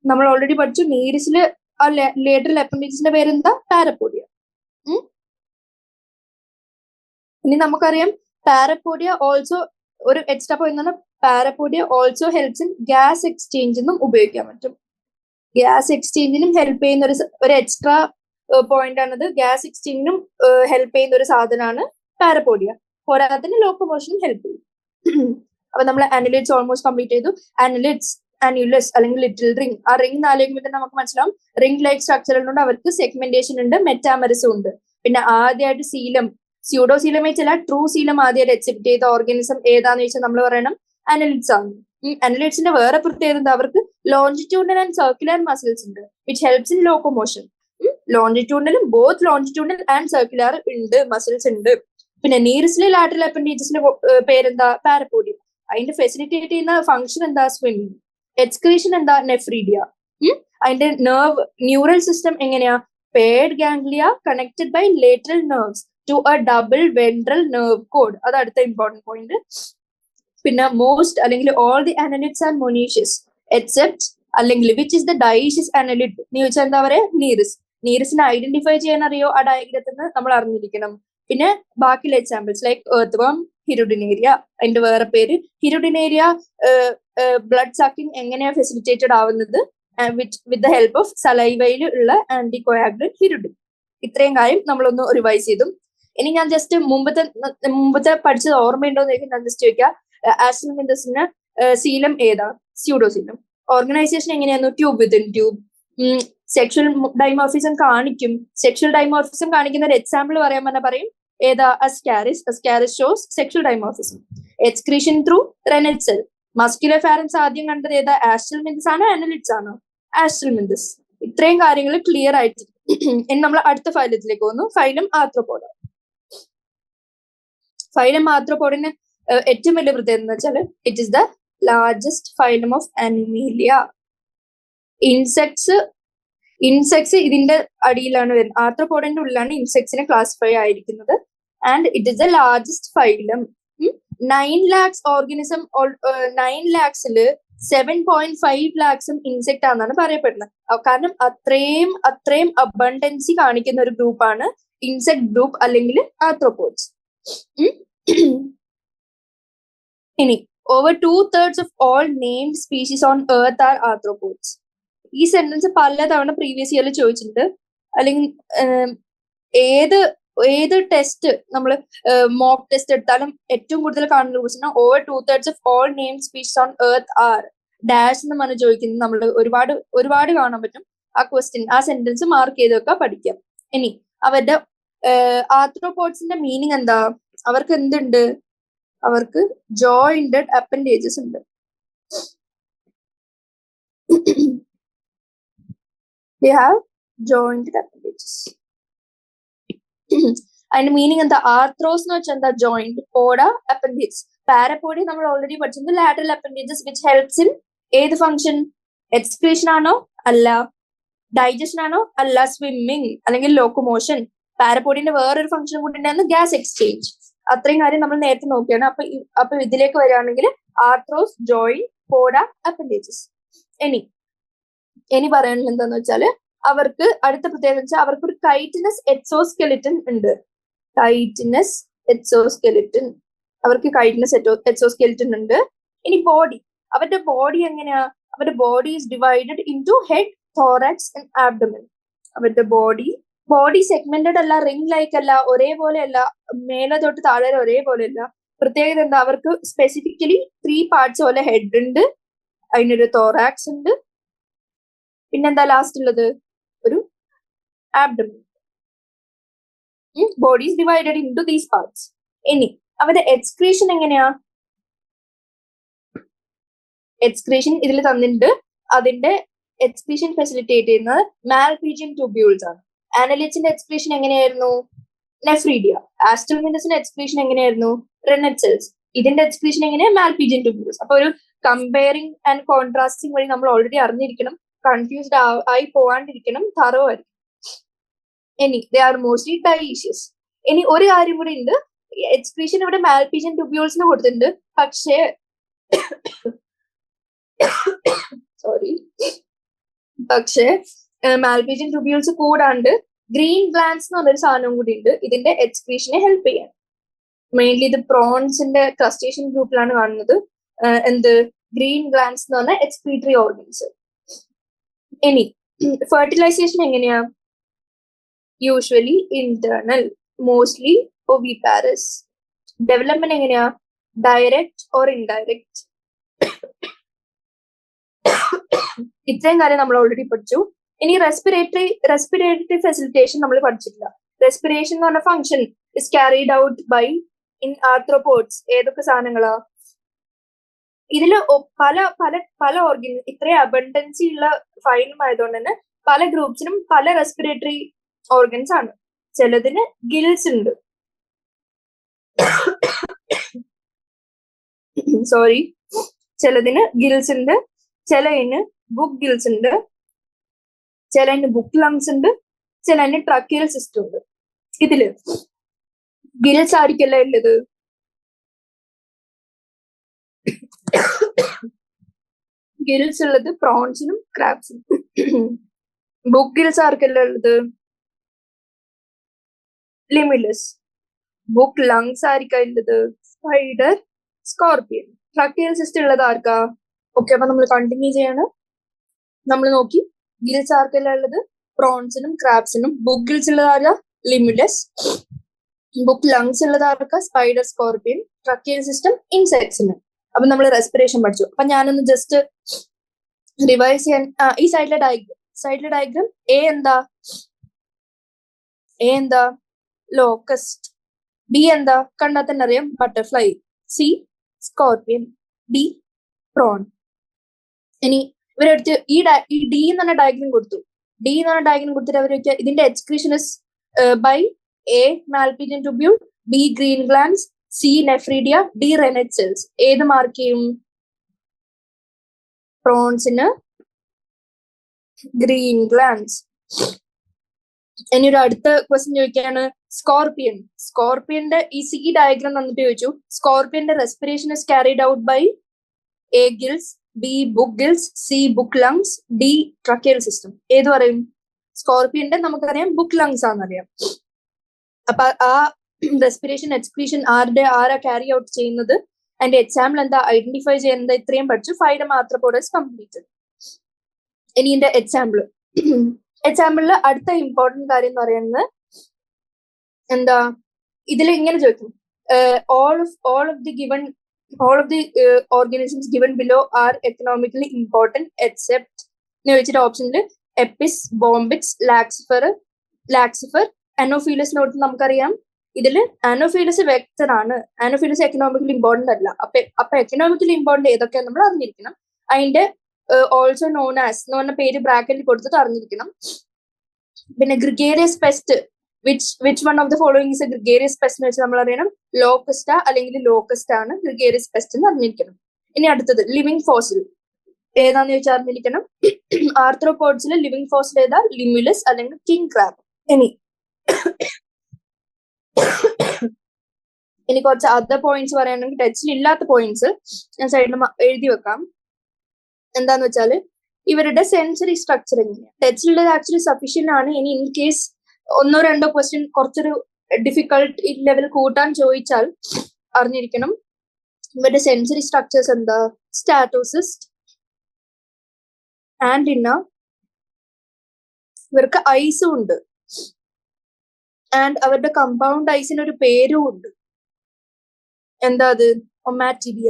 നമ്മൾ ഓൾറെഡി പഠിച്ചു. നീരിസില് ആ ലേറ്ററൽ അപ്പൻഡേജസിന്റെ പേരെന്താ? പാരപോഡിയ. ഇനി നമുക്കറിയാം പാരപോഡിയ ഓൾസോ ഒരു extra point, parapodia also helps in gas exchange എന്നും ഉപയോഗിക്കാൻ പറ്റും. ഗ്യാസ് എക്സ്ചേഞ്ചിനും ഹെൽപ്പ് ചെയ്യുന്ന ഒരു എക്സ്ട്രാ പോയിന്റ് ആണത്. ഗ്യാസ് എക്സ്ചേഞ്ചിനും ഹെൽപ്പ് ചെയ്യുന്ന ഒരു സാധനമാണ് പാരപോഡിയ. പോരാത്തിന് ലോക്കോമോഷനും ഹെൽപ്പ് ചെയ്യും. അപ്പൊ നമ്മൾ അനലിഡ്സ് ഓൾമോസ്റ്റ് കംപ്ലീറ്റ് ചെയ്തു. അനലിഡ്സ്, അന്യുലസ് അല്ലെങ്കിൽ ലിറ്റിൽ റിംഗ്. ആ റിംഗ് ആലോചിക്കുമ്പോൾ തന്നെ നമുക്ക് മനസ്സിലാവും റിംഗ് ലൈക്ക് സ്ട്രക്ചറിലുണ്ട്. അവർക്ക് സെഗ്മെന്റേഷൻ ഉണ്ട്, മെറ്റാമറിസും ഉണ്ട്. പിന്നെ ആദ്യമായിട്ട് സീലം, സ്യൂഡോ സീലമേറ്റ് അല്ല, ട്രൂ സീലം ആദ്യമായിട്ട് എക്സിബിറ്റ് ചെയ്ത ഓർഗാനിസം ഏതാന്ന് ചോദിച്ചാൽ നമ്മൾ പറയണം അനലിഡ്സ് ആണ്. അനലിഡ്സിന്റെ വേറെ പ്രത്യേകത എന്താ? അവർക്ക് ലോഞ്ചിറ്റ്യൂഡൽ ആൻഡ് സർക്കുലർ മസിൽസ് ഉണ്ട് വിച്ച് ഹെൽപ്സ് ഇൻ ലോക്കോമോഷൻ. ലോഞ്ചിറ്റ്യൂഡലും ബോത്ത് ലോഞ്ചിറ്റ്യൂഡൽ ആൻഡ് സർക്കുലർ ഉണ്ട്, മസിൽസ് ഉണ്ട്. പിന്നെ നീർസിലെ ലാറ്ററൽ അപ്പൻഡേജസിന്റെ പേരെന്താ? പാരപോഡിയ. അതിന്റെ ഫെസിലിറ്റേറ്റ് ചെയ്യുന്ന ഫംഗ്ഷൻ എന്താ? സ്വിമ്മിങ്. എക്സ്ക്രീഷൻ എന്താ? നെഫ്രീഡിയ. അതിന്റെ ന്യൂറൽ സിസ്റ്റം എങ്ങനെയാ? Paired ganglia connected by lateral nerves to a double ventral nerve cord. അത് അടുത്ത ഇമ്പോർട്ടന്റ് പോയിന്റ്. പിന്നെ മോസ്റ്റ് അല്ലെങ്കിൽ all the annelids are monoecious except അല്ലെങ്കിൽ which is the dioecious annelid എന്ന് ചോദിച്ചാൽ എന്താ പറയാ? നീറിസ്. നീറിസിനെ ഐഡന്റിഫൈ ചെയ്യാൻ അറിയോ? ആ ഡയഗ്രത്തിൽ നിന്ന് നമ്മൾ അറിഞ്ഞിരിക്കണം. പിന്നെ ബാക്കിയുള്ള എക്സാമ്പിൾസ് ലൈക്ക് earthworm, ഹിരുഡിനേരിയ. അതിന്റെ വേറെ പേര് ഹിരുഡിനേരിയ. ബ്ലഡ് സക്കിംഗ് എങ്ങനെയാ ഫെസിലിറ്റേറ്റഡ് ആവുന്നത്? വിത്ത് ദ ഹെൽപ്പ് ഓഫ് സലൈവയിൽ ഉള്ള ആന്റി കൊയാഗുലന്റ് ഹിരുഡിൻ. ഇത്രയും കാര്യം നമ്മളൊന്ന് റിവൈസ് ചെയ്തു. ഇനി ഞാൻ ജസ്റ്റ് മുമ്പത്തെ പഠിച്ചത് ഓർമ്മയുണ്ടോ എന്ന് ഞാൻ ജസ്റ്റ് ചോദിക്കാം. ആസ്ട്രൽമെന്തസിന് സീലം ഏതാ? സ്യൂഡോസീലം. ഓർഗനൈസേഷൻ എങ്ങനെയായിരുന്നു? Tube within tube. Sexual dimorphism കാണിക്കും. സെക്ഷൽ ഡൈമോർഫിസം കാണിക്കുന്ന ഒരു എക്സാമ്പിൾ പറയാൻ പറഞ്ഞാൽ പറയും ഏതാ? Ascaris. Ascaris shows sexual dimorphism. Excretion through renette cell. Muscular pharynx ആദ്യം കണ്ടത് ഏതാ? ആസ്ട്രൽമെന്തസ് ആണോ അനലിറ്റ്സ് ആണോ? ആസ്ട്രൽമെന്തസ്. ഇത്രയും കാര്യങ്ങൾ ക്ലിയർ ആയിട്ട് ഇനി നമ്മൾ അടുത്ത ഫൈലത്തിലേക്ക് പോകുന്നു. ഫൈലം ആർത്രോപോഡ. ഫൈലം ആർത്രോപോഡിന് ഏറ്റവും വലിയ പ്രത്യേകത എന്ന് വെച്ചാൽ it is the largest phylum of Animalia. Insects ഇതിന്റെ അടിയിലാണ് വരുന്നത്. ആർത്രോപോഡിന്റെ ഉള്ളിലാണ് ഇൻസെക്ട്സിനെ ക്ലാസിഫൈ ആയിരിക്കുന്നത്. And it is the largest phylum. 9 lakhs organism 9 lakhsല് 7.5 lakhs ഇൻസെക്ട് ആണെന്നാണ് പറയപ്പെടുന്നത്. കാരണം അത്രയും അബണ്ടൻസി കാണിക്കുന്ന ഒരു ഗ്രൂപ്പാണ് ഇൻസെക്ട് ഗ്രൂപ്പ് അല്ലെങ്കിൽ ആർത്രോപോഡ്സ്. ഇനി over 2/3 of all named species on earth are arthropods. ഈ സെന്റൻസ് പലതവണ പ്രീവിയസ് ഇയറിൽ ചോദിച്ചിട്ടുണ്ട്. അല്ലെങ്കിൽ ഏത് ടെസ്റ്റ് നമ്മൾ മോക്ക് ടെസ്റ്റ് എടുത്താലും ഏറ്റവും കൂടുതൽ കാണുന്ന question over 2/3 of all named species on earth are dash എന്ന് പറഞ്ഞ് ചോദിക്കുന്നത് നമ്മൾ ഒരുപാട് കാണാൻ പറ്റും. ആ ക്വസ്റ്റ്യൻ ആ സെന്റൻസ് മാർക്ക് ചെയ്തൊക്കെ പഠിക്കാം. ഇനി അവരുടെ ആർത്രോപോഡ്സിന്റെ മീനിങ് എന്താ? അവർക്ക് എന്തുണ്ട്? അവർക്ക് ജോയിന്റഡ് അപ്പൻഡേജസ് ഉണ്ട്. They have jointed appendages. അതിന്റെ മീനിങ് എന്താ? ആർത്രോസ് എന്ന് വെച്ചാൽ എന്താ? ജോയിന്റ്. പോഡ അപ്പൻഡേജ്. പാരപോഡി നമ്മൾ ഓൾറെഡി പഠിച്ചത് lateral appendages which helps in ഏത് ഫംഗ്ഷൻ? എക്സ്ക്രീഷൻ ആണോ? അല്ല. ഡൈജഷൻ ആണോ? അല്ല. സ്വിമ്മിങ് അല്ലെങ്കിൽ ലോക്കോമോഷൻ. പാരപോഡിന്റെ വേറൊരു ഫംഗ്ഷൻ കൂടി ഉണ്ടായിരുന്നു, ഗ്യാസ് എക്സ്ചേഞ്ച്. അത്രയും കാര്യം നമ്മൾ നേരത്തെ നോക്കിയാണ്. അപ്പൊ ഇതിലേക്ക് വരികയാണെങ്കിൽ ആർത്രോസ്, ജോയിന്റ്, പോഡ, അപ്പൻഡേജസ്. ഇനി പറയാനുള്ളത് എന്താന്ന് വെച്ചാല് അവർക്ക് അടുത്ത പ്രത്യേകത വെച്ചാൽ അവർക്ക് ഒരു കൈറ്റിനസ് എക്സോസ്കെലിറ്റൻ ഉണ്ട്. Chitinous exoskeleton. അവർക്ക് കൈറ്റിനസ് എക്സോസ്കെലിറ്റൻ ഉണ്ട്. ഇനി ബോഡി. അവരുടെ ബോഡി എങ്ങനെയാ? അവരുടെ body is divided into head, thorax and abdomen. അവരുടെ ബോഡി സെഗ്മെന്റഡ് അല്ല, റിംഗ് ലൈക്ക് അല്ല, ഒരേപോലെ അല്ല, മേലെ തൊട്ട് താഴെ ഒരേപോലെ അല്ല. പ്രത്യേകത എന്താ? അവർക്ക് സ്പെസിഫിക്കലി 3 പാർട്സ് പോലെ ഹെഡ് ഉണ്ട്, അതിനൊരു തോറാക്സ് ഉണ്ട്, പിന്നെന്താ ലാസ്റ്റ് ഉള്ളത്? ഒരു abdomen. Body is divided into these parts. ഇനി അവരുടെ എക്സ്ക്രീഷൻ എങ്ങനെയാ? എക്സ്ക്രീഷൻ ഇതിൽ തന്നിട്ടുണ്ട്. അതിന്റെ എക്സ്ക്രീഷൻ ഫെസിലിറ്റേറ്റ് ചെയ്യുന്നത് മാൽപീജിയൻ ട്യൂബ്യൂൾസ് ആണ്. അനലിറ്റ്സിന്റെ എക്സ്ക്രീഷൻ എങ്ങനെയായിരുന്നു? നെഫ്രീഡിയ. ആസ്ട്രൽമെന്തസിന്റെ എക്സ്ക്രീഷൻ എങ്ങനെയായിരുന്നു? Rennet cells. ഇതിന്റെ എക്സ്ക്രീഷൻ എങ്ങനെയാ? Malpighian tubules. അപ്പൊ ഒരു കമ്പയറിംഗ് ആൻഡ് കോൺട്രാസ്റ്റിംഗ് വഴി നമ്മൾ ഓൾറെഡി അറിഞ്ഞിരിക്കണം, കൺഫ്യൂസ്ഡ് ആയി പോവാണ്ടിരിക്കണം, തറോ ആയിരിക്കും. ഇനി ദേ ആർ മോസ്റ്റ്ലി ഡൈഷ്യസ്. ഇനി ഒരു കാര്യം കൂടി ഉണ്ട്, എക്സ്ക്രീഷൻ ഇവിടെ മാൽപീജിയൻ ട്യൂബ്യൂൾസിന് കൊടുത്തിട്ടുണ്ട്. പക്ഷേ മാൽപീജിയൻ ട്യൂബ്യൂൾസ് കൂടാണ്ട് ഗ്രീൻ ഗ്ലാൻസ് എന്ന് പറഞ്ഞൊരു സാധനം കൂടി ഉണ്ട് ഇതിന്റെ എക്സ്ക്രീഷനെ ഹെൽപ്പ് ചെയ്യാൻ. മെയിൻലി ഇത് പ്രോൺസിന്റെ ക്രസ്റ്റേഷ്യൻ ഗ്രൂപ്പിലാണ് കാണുന്നത്. എന്ത്? ഗ്രീൻ ഗ്ലാൻസ് എന്ന് പറഞ്ഞ എക്സ്ക്രീറ്ററി ഓർഗൻസ്. ഇനി ഫെർട്ടിലൈസേഷൻ എങ്ങനെയാ? Usually internal, mostly oviparous. Development എങ്ങനെയാ? Direct or indirect. ഇത്രയും കാര്യം നമ്മൾ ഓൾറെഡി പഠിച്ചു. ഇനി റെസ്പിറേറ്ററി ഫെസിലിറ്റേഷൻ നമ്മൾ പഠിച്ചിട്ടില്ല. റെസ്പിറേഷൻ എന്ന് പറഞ്ഞ function is carried out by in arthropods. ഏതൊക്കെ സാധനങ്ങളാ? ഇതിൽ പല ഓർഗൻ ഇത്രയും അബണ്ടൻസി ഉള്ള ഫൈലം ആയതുകൊണ്ട് തന്നെ പല ഗ്രൂപ്പ്സിനും പല റെസ്പിറേറ്ററി ഓർഗൻസ് ആണ്. ചിലതിന് ഗിൽസ് ഉണ്ട്, ചിലതിന് ഗിൽസ് ഉണ്ട്, ചിലതിന് ബുക്ക് ഗിൽസ് ഉണ്ട്, ചിലതിന് ബുക്ക് ലങ്സ് ഉണ്ട്, ചിലതിന് ട്രക്കിയൽ സിസ്റ്റം ഉണ്ട്. ഇതില് ഗിൽസ് ആയിരിക്കല്ല ഉള്ളത്. ഗിൽസ് ഉള്ളത് പ്രോൺസിനും ക്രാബ്സിനും. ബുക്ക് ഗിൽസ് ആർക്കല്ല ഉള്ളത്? ലിമിലസ്. ബുക്ക് ലങ്സ് ആയിരിക്കാം ഉള്ളത്? Spider, scorpion. ട്രക്കിയൽ സിസ്റ്റം ഉള്ളത് ആർക്കാ? ഓക്കെ, അപ്പൊ നമ്മൾ കണ്ടിന്യൂ ചെയ്യാണ്. നമ്മൾ നോക്കി ഗിൽസ് ആർക്കല്ല ഉള്ളത്? പ്രോൺസിനും ക്രാബ്സിനും. ബുക്ക് ഗിൽസ് ഉള്ളത് ആരാ? ലിമിലസ്. ബുക്ക് ലങ്സ് ഉള്ളത് ആർക്കാ? Spider, scorpion. ട്രക്കിയൽ സിസ്റ്റം ഇൻസെക്ട്സിന്. അപ്പൊ നമ്മൾ റെസ്പിറേഷൻ പഠിച്ചു. അപ്പൊ ഞാനൊന്ന് ജസ്റ്റ് റിവൈസ് ചെയ്യാൻ ഈ സൈഡിലെ ഡയഗ്രാം എ എന്താ ലോക്കസ്റ്റ്, ബി എന്താ കണ്ടാൽ തന്നെ അറിയാം butterfly, C scorpion, D prawn. ഇനി ഇവരെടുത്ത് ഈ ഡി എന്ന് പറഞ്ഞ ഡയഗ്രാം കൊടുത്തു. ഡി എന്ന് പറഞ്ഞ ഡയഗ്രാം കൊടുത്തിട്ട് അവർ ഇതിന്റെ excretion by A Malpighian tubule, B green glands, C nephridia, D renette cells. ഏത് മാർക്ക് ചെയ്യും? പ്രോൺസിന് ഗ്രീൻ ഗ്ലാൻസ്. ഇനി ഒരു അടുത്ത ക്വസ്റ്റ്യൻ ചോദിക്കാണ് സ്കോർപിയന്റെ ഈ സി ഡയഗ്രാം തന്നിട്ട് ചോദിച്ചു സ്കോർപിയന്റെ respiration is carried out by A gills, B book gills, C book lungs, D tracheal system. ഏത് പറയും? സ്കോർപിയന്റെ നമുക്കറിയാം ബുക്ക് ലങ്സ് ആണെന്നറിയാം. അപ്പൊ ആ റെസ്പിറേഷൻ എക്സ്ക്രീഷൻ ആരാ ക്യാരി ഔട്ട് ചെയ്യുന്നത്? അതിന്റെ എക്സാമ്പിൾ എന്താ? ഐഡന്റിഫൈ ചെയ്യുന്നത്. ഇത്രയും പഠിച്ചു. 5 മാത്രം കംപ്ലീറ്റ്. ഇനി ഇതിന്റെ എക്സാമ്പിളില് അടുത്ത ഇമ്പോർട്ടന്റ് കാര്യം എന്ന് പറയുന്നത് എന്താ? ഇതിൽ ഇങ്ങനെ ചോദിക്കും all of the organisms given below are economically important except എന്ന് ചോദിച്ചിട്ട് ഓപ്ഷനിൽ എപ്പിസ്, ബോംബിക്സ്, ലാക്സിഫർ, അനോഫീലസ്. നോട്ട് നമുക്കറിയാം ഇതില് അനോഫീലസ് വെക്ടർ ആണ്. അനോഫീലസ് എക്കണോമിക്കലി ഇമ്പോർട്ടന്റ് അല്ല. അപ്പൊ എക്കണോമിക്കലി ഇമ്പോർട്ടന്റ് ഏതൊക്കെ നമ്മൾ അറിഞ്ഞിരിക്കണം. അതിന്റെ ഓൾസോ നോൺ ആസ് എന്ന് പറഞ്ഞ പേര് ബ്രാക്കറ്റിൽ കൊടുത്തിട്ട് അറിഞ്ഞിരിക്കണം. പിന്നെ Gregorios pest, which one of the following is A Gregorios pest എന്ന് വെച്ചാൽ നമ്മൾ അറിയണം ലോക്കസ്റ്റ അല്ലെങ്കിൽ ലോക്കസ്റ്റ് ആണ് ഗ്രിഗേറിയസ് പെസ്റ്റ് എന്ന് അറിഞ്ഞിരിക്കണം. ഇനി അടുത്തത് ലിവിങ് ഫോസിൽ ഏതാന്ന് ചോദിച്ചാൽ അറിഞ്ഞിരിക്കണം. ആർത്രോപോഡ്സിലെ ലിവിങ് ഫോസിൽ ഏതാ? ലിമുലസ് അല്ലെങ്കിൽ കിങ് ക്രാബ്. ഇനി കുറച്ച് അതർ പോയിന്റ്സ് പറയുകയാണെങ്കിൽ ടച്ചിൽ ഇല്ലാത്ത പോയിന്റ്സ് ഞാൻ സൈഡിൽ എഴുതി വെക്കാം. എന്താന്ന് വെച്ചാല് ഇവരുടെ സെൻസറി സ്ട്രക്ചർ എങ്ങനെയാണ്? ടച്ചിലുള്ളത് ആക്ച്വലി സഫീഷ്യന്റ് ആണ്. ഇനി ഇൻ കേസ് 1-2 ക്വസ്റ്റ്യൻ കുറച്ചൊരു ഡിഫിക്കൾട്ട് ലെവൽ കൂട്ടാൻ ചോദിച്ചാൽ അറിഞ്ഞിരിക്കണം ഇവരുടെ സെൻസറി സ്ട്രക്ചേഴ്സ് എന്താ? സ്റ്റാറ്റോസിസ്റ്റ്, ആൻഡിന, ഇവർക്ക് ഐസും ഉണ്ട്, ആൻഡ് അവരുടെ കമ്പൗണ്ട് ഐസിന് ഒരു പേരും ഉണ്ട്. എന്താ അത്? ഒമാറ്റിഡിയ.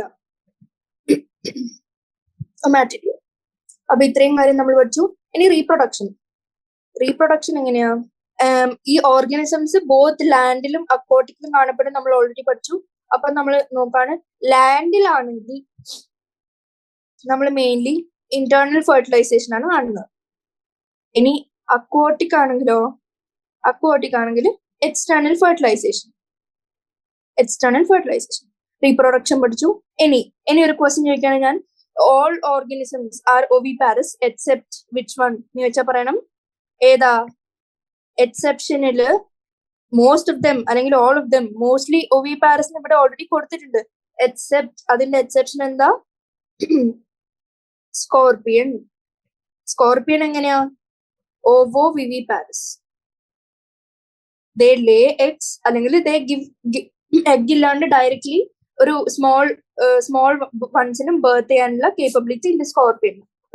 അപ്പൊ ഇത്രയും കാര്യം നമ്മൾ പഠിച്ചു. ഇനി റീപ്രൊഡക്ഷൻ എങ്ങനെയാ? ഈ ഓർഗാനിസംസ് ബോത്ത് ലാൻഡിലും അക്വാട്ടിക്കിലും കാണപ്പെടും. നമ്മൾ ഓൾറെഡി പഠിച്ചു. അപ്പൊ നമ്മൾ നോക്കാണ് ലാൻഡിലാണെങ്കിൽ നമ്മൾ മെയിൻലി ഇന്റേണൽ ഫെർട്ടിലൈസേഷൻ ആണ് കാണുന്നത്. ഇനി അക്വാട്ടിക് ആണെങ്കിൽ എക്സ്റ്റേണൽ ഫെർട്ടിലൈസേഷൻ. റീപ്രൊഡക്ഷൻ പഠിച്ചു. ഇനി ഒരു ക്വസ്റ്റ്യൻ ചോദിക്കുകയാണ് ഞാൻ all organisms are oviparous except which one എന്ന് വെച്ചാൽ പറയണം ഏതാ? എക്സെപ്ഷനില് മോസ്റ്റ് ഓഫ് ദം അല്ലെങ്കിൽ ഓൾ ഓഫ് ദം മോസ്റ്റ്ലി ഒവിപാരസ് ഇവിടെ ഓൾറെഡി കൊടുത്തിട്ടുണ്ട്. എക്സെപ്റ്റ് അതിന്റെ എക്സെപ്ഷൻ എന്താ? സ്കോർപിയൻ എങ്ങനെയാ? ഓവോ വിവിപാരസ്. ദേ ലേ എഗ്സ് അല്ലെങ്കിൽ ദേ ഗിവ് എഗ് ഇല്ലാണ്ട് ഡയറക്ട്ലി ഒരു സ്മോൾ വൺസിനും ബർത്ത് ചെയ്യാനുള്ള കേപ്പബിലിറ്റി ഉണ്ട്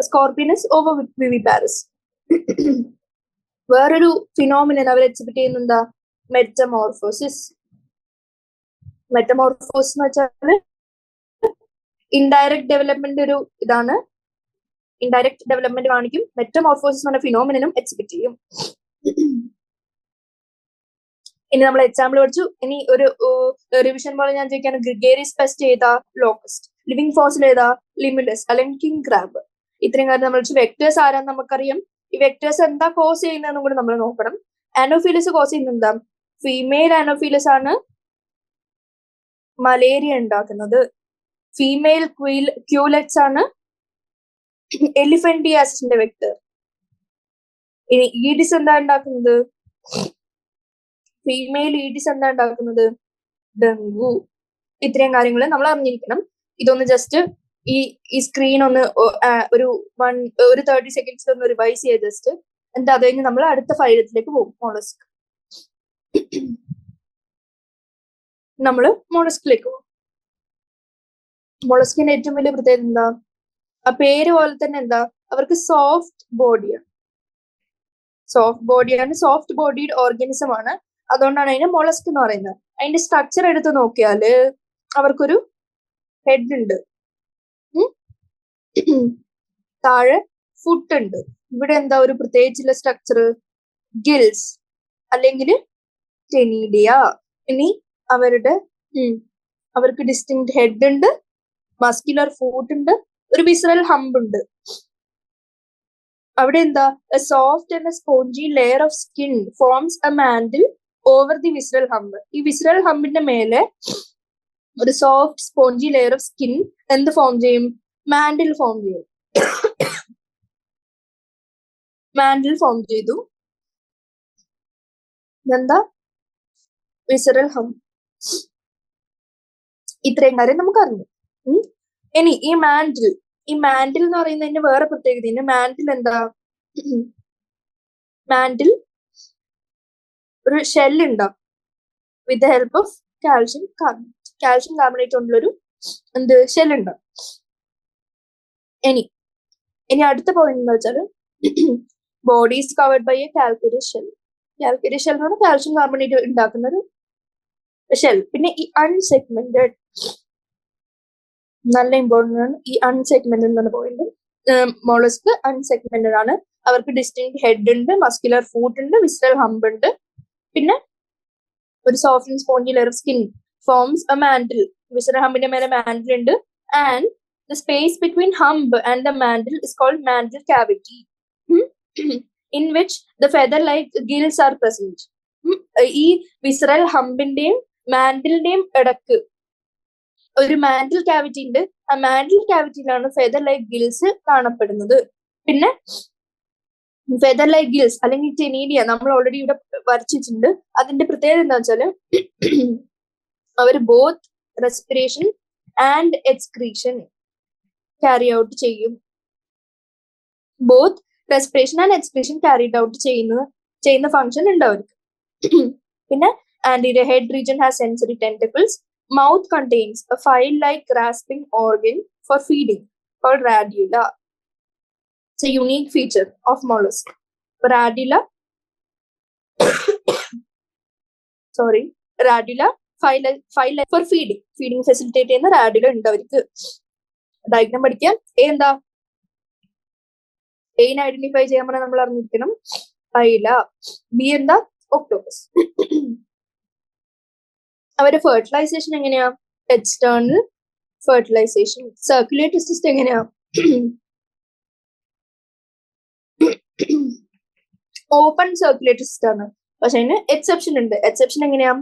സ്കോർപിയൻ ഇസ് ഓവർ വിവിപാരസ്. വേറൊരു ഫിനോമിനൻ അവർ എക്സിബിറ്റ് ചെയ്യുന്ന എന്താ? മെറ്റമോർഫോസിസ് എന്ന് വെച്ചാല് ഇൻഡയറക്റ്റ് ഡെവലപ്മെന്റ് ഒരു ഇതാണ്. ഇൻഡയറക്റ്റ് ഡെവലപ്മെന്റ് കാണിക്കും. മെറ്റമോർഫോസിസ് എന്ന ഫിനോമിനും എക്സിബിറ്റ് ചെയ്യും. ഇനി നമ്മൾ എക്സാമ്പിൾ പഠിച്ചു. ഇനി ഒരു റിവിഷൻ പോലെ ഞാൻ ചോദിക്കാണ് ഗ്രിഗേറിയസ് പെസ്റ്റ് ഏതാ? ലോക്കസ്റ്റ്. ലിവിങ് ഫോസിൽ ഏതാ? ലിമുലസ് അല്ലെങ്കിൽ കിങ് ക്രാബ്. ഇത്രയും കാര്യം നമ്മൾ പഠിച്ചു. വെക്ടേഴ്സ് ആരാന്ന് നമുക്കറിയാം. ഈ വെക്ടേഴ്സ് എന്താ കോസ് ചെയ്യുന്നതെന്നും കൂടി നമ്മൾ നോക്കണം. അനോഫീലസ് കോസ് ചെയ്യുന്നത് എന്താ? ഫീമെയിൽ അനോഫീലസ് ആണ് മലേറിയ ഉണ്ടാക്കുന്നത്. ഫീമെയിൽ ക്യൂലെറ്റ്സ് ആണ് എലിഫന്റിയാസിന്റെ വെക്ടർ. ഇനി ഈഡിസ് എന്താ ഉണ്ടാക്കുന്നത്? ഫീമെയിൽ ഈഡിസ് എന്താ ഉണ്ടാക്കുന്നത്? ഡെങ്കു. ഇത്രയും കാര്യങ്ങൾ നമ്മൾ അറിഞ്ഞിരിക്കണം. ഇതൊന്ന് ജസ്റ്റ് ഈ സ്ക്രീൻ ഒന്ന് ഒരു 30 സെക്കൻഡ്സിൽ ഒന്ന് റിവൈസ് ചെയ്യുക ജസ്റ്റ്. എന്നിട്ട് അത് കഴിഞ്ഞ് നമ്മൾ അടുത്ത ഫൈലത്തിലേക്ക് പോകും. മോളസ്കിലേക്ക് പോകും. മോളസ്കിന്റെ ഏറ്റവും വലിയ പ്രത്യേകത എന്താ? ആ പേര് പോലെ തന്നെ എന്താ? അവർക്ക് സോഫ്റ്റ് ബോഡിയാണ്. സോഫ്റ്റ് ബോഡീഡ് ഓർഗാനിസം ആണ്. അതുകൊണ്ടാണ് അതിന് മൊളസ്ക് എന്ന് പറയുന്നത്. അതിന്റെ സ്ട്രക്ചർ എടുത്ത് നോക്കിയാല് അവർക്കൊരു ഹെഡ് ഉണ്ട്. താഴെ ഫുട്ട് ഉണ്ട്. ഇവിടെ എന്താ ഒരു പ്രത്യേകിച്ചുള്ള സ്ട്രക്ചർ? ഗിൽസ് അല്ലെങ്കിൽ ടെനീഡിയ. ഇനി അവർക്ക് ഡിസ്റ്റിങ്ക്ട് ഹെഡ് ഉണ്ട്, മസ്കുലർ ഫൂട്ട് ഉണ്ട്, ഒരു വിസറൽ ഹംബ് ഉണ്ട്. അവിടെ എന്താ? A soft and spongy layer of skin forms a mantle over the visceral hump. ഈ വിസറൽ ഹംബിന്റെ മേലെ ഒരു soft spongy layer of skin എന്ത് ഫോം ചെയ്യും? മാൻഡിൽ ഫോം ചെയ്യും. മാൻഡിൽ ഫോം ചെയ്തു. എന്താ? Visceral hump. ഇത്രയും കാര്യം നമുക്ക് അറിഞ്ഞു. ഇനി ഈ മാൻഡിൽ എന്ന് പറയുന്നതിന്റെ വേറെ പ്രത്യേകത. മാൻഡിൽ എന്താ? മാൻഡിൽ ഒരു ഷെൽ ഉണ്ടാവും with the help of calcium carbonate കൊണ്ടുള്ളൊരു ഷെൽ ഉണ്ടാവും. ഇനി അടുത്ത പോയിന്റ് എന്ന് വെച്ചാൽ body is covered by a calcareous shell. Calcareous shell എന്ന് പറഞ്ഞാൽ കാൽഷ്യം കാർബണേറ്റ് ഉണ്ടാക്കുന്ന ഒരു ഷെൽ. പിന്നെ ഈ അൺസെഗ്മെന്റഡ്, നല്ല ഇമ്പോർട്ടന്റ് ആണ് ഈ അൺസെഗ്മെന്റഡ് എന്ന് പറഞ്ഞ പോയിന്റ്. മോളസ്ക് അൺസെഗ്മെന്റഡ് ആണ്. അവർക്ക് ഡിസ്റ്റിങ്ക്ട് ഹെഡ് ഉണ്ട്, മസ്കുലർ ഫൂട്ട് ഉണ്ട്, വിസറൽ ഹംബ് ഉണ്ട്, പിന്നെ ഒരു soft and spongy layer of skin forms a mantle. Visceral ഹംബിന്റെ മേലെ മാൻഡിൽ ഉണ്ട്. And the space between hump and the mantle is called mantle cavity, in which the feather-like gills are present. ഈ visceral ഹംബിന്റെയും മാൻഡിലിന്റെയും ഇടക്ക് ഒരു mantle cavity ഉണ്ട്. ആ mantle ക്യാവിറ്റിയിലാണ് feather like gills കാണപ്പെടുന്നത്. പിന്നെ ഫെദർ ലൈക്ക് ഗിൽസ് അല്ലെങ്കിൽ ടെനീഡിയ നമ്മൾ ഓൾറെഡി ഇവിടെ വരച്ചിട്ടുണ്ട്. അതിന്റെ പ്രത്യേകത എന്താ വെച്ചാല് അവർ both respiration and excretion carry out ചെയ്യും. Both respiration and excretion carried out ചെയ്യുന്ന ഫംഗ്ഷൻ ഉണ്ട് അവർക്ക്. പിന്നെ anterior head region has sensory tentacles. Mouth contains a file-like grasping organ for feeding called radula. It's a unique feature of mollusk. Radula file-like for feeding facilitate ചെയ്യുന്ന radula ഉണ്ട് അവർക്ക്. Diagram പഠിക്കാം. എന്താ? എയിനെ identify ചെയ്യാൻ പറഞ്ഞാൽ നമ്മൾ അറിഞ്ഞിരിക്കണം പൈല. ബി എന്താ? ഒക്ടോപസ്. അവരുടെ ഫെർട്ടിലൈസേഷൻ എങ്ങനെയാ? External fertilisation. സർക്കുലേറ്ററി സിസ്റ്റം എങ്ങനെയാ? ഓപ്പൺ സർക്കുലേറ്ററി സിസ്റ്റം ആണ്. പക്ഷെ അതിന് എക്സെപ്ഷൻ ഉണ്ട്. എക്സെപ്ഷൻ എങ്ങനെയാ?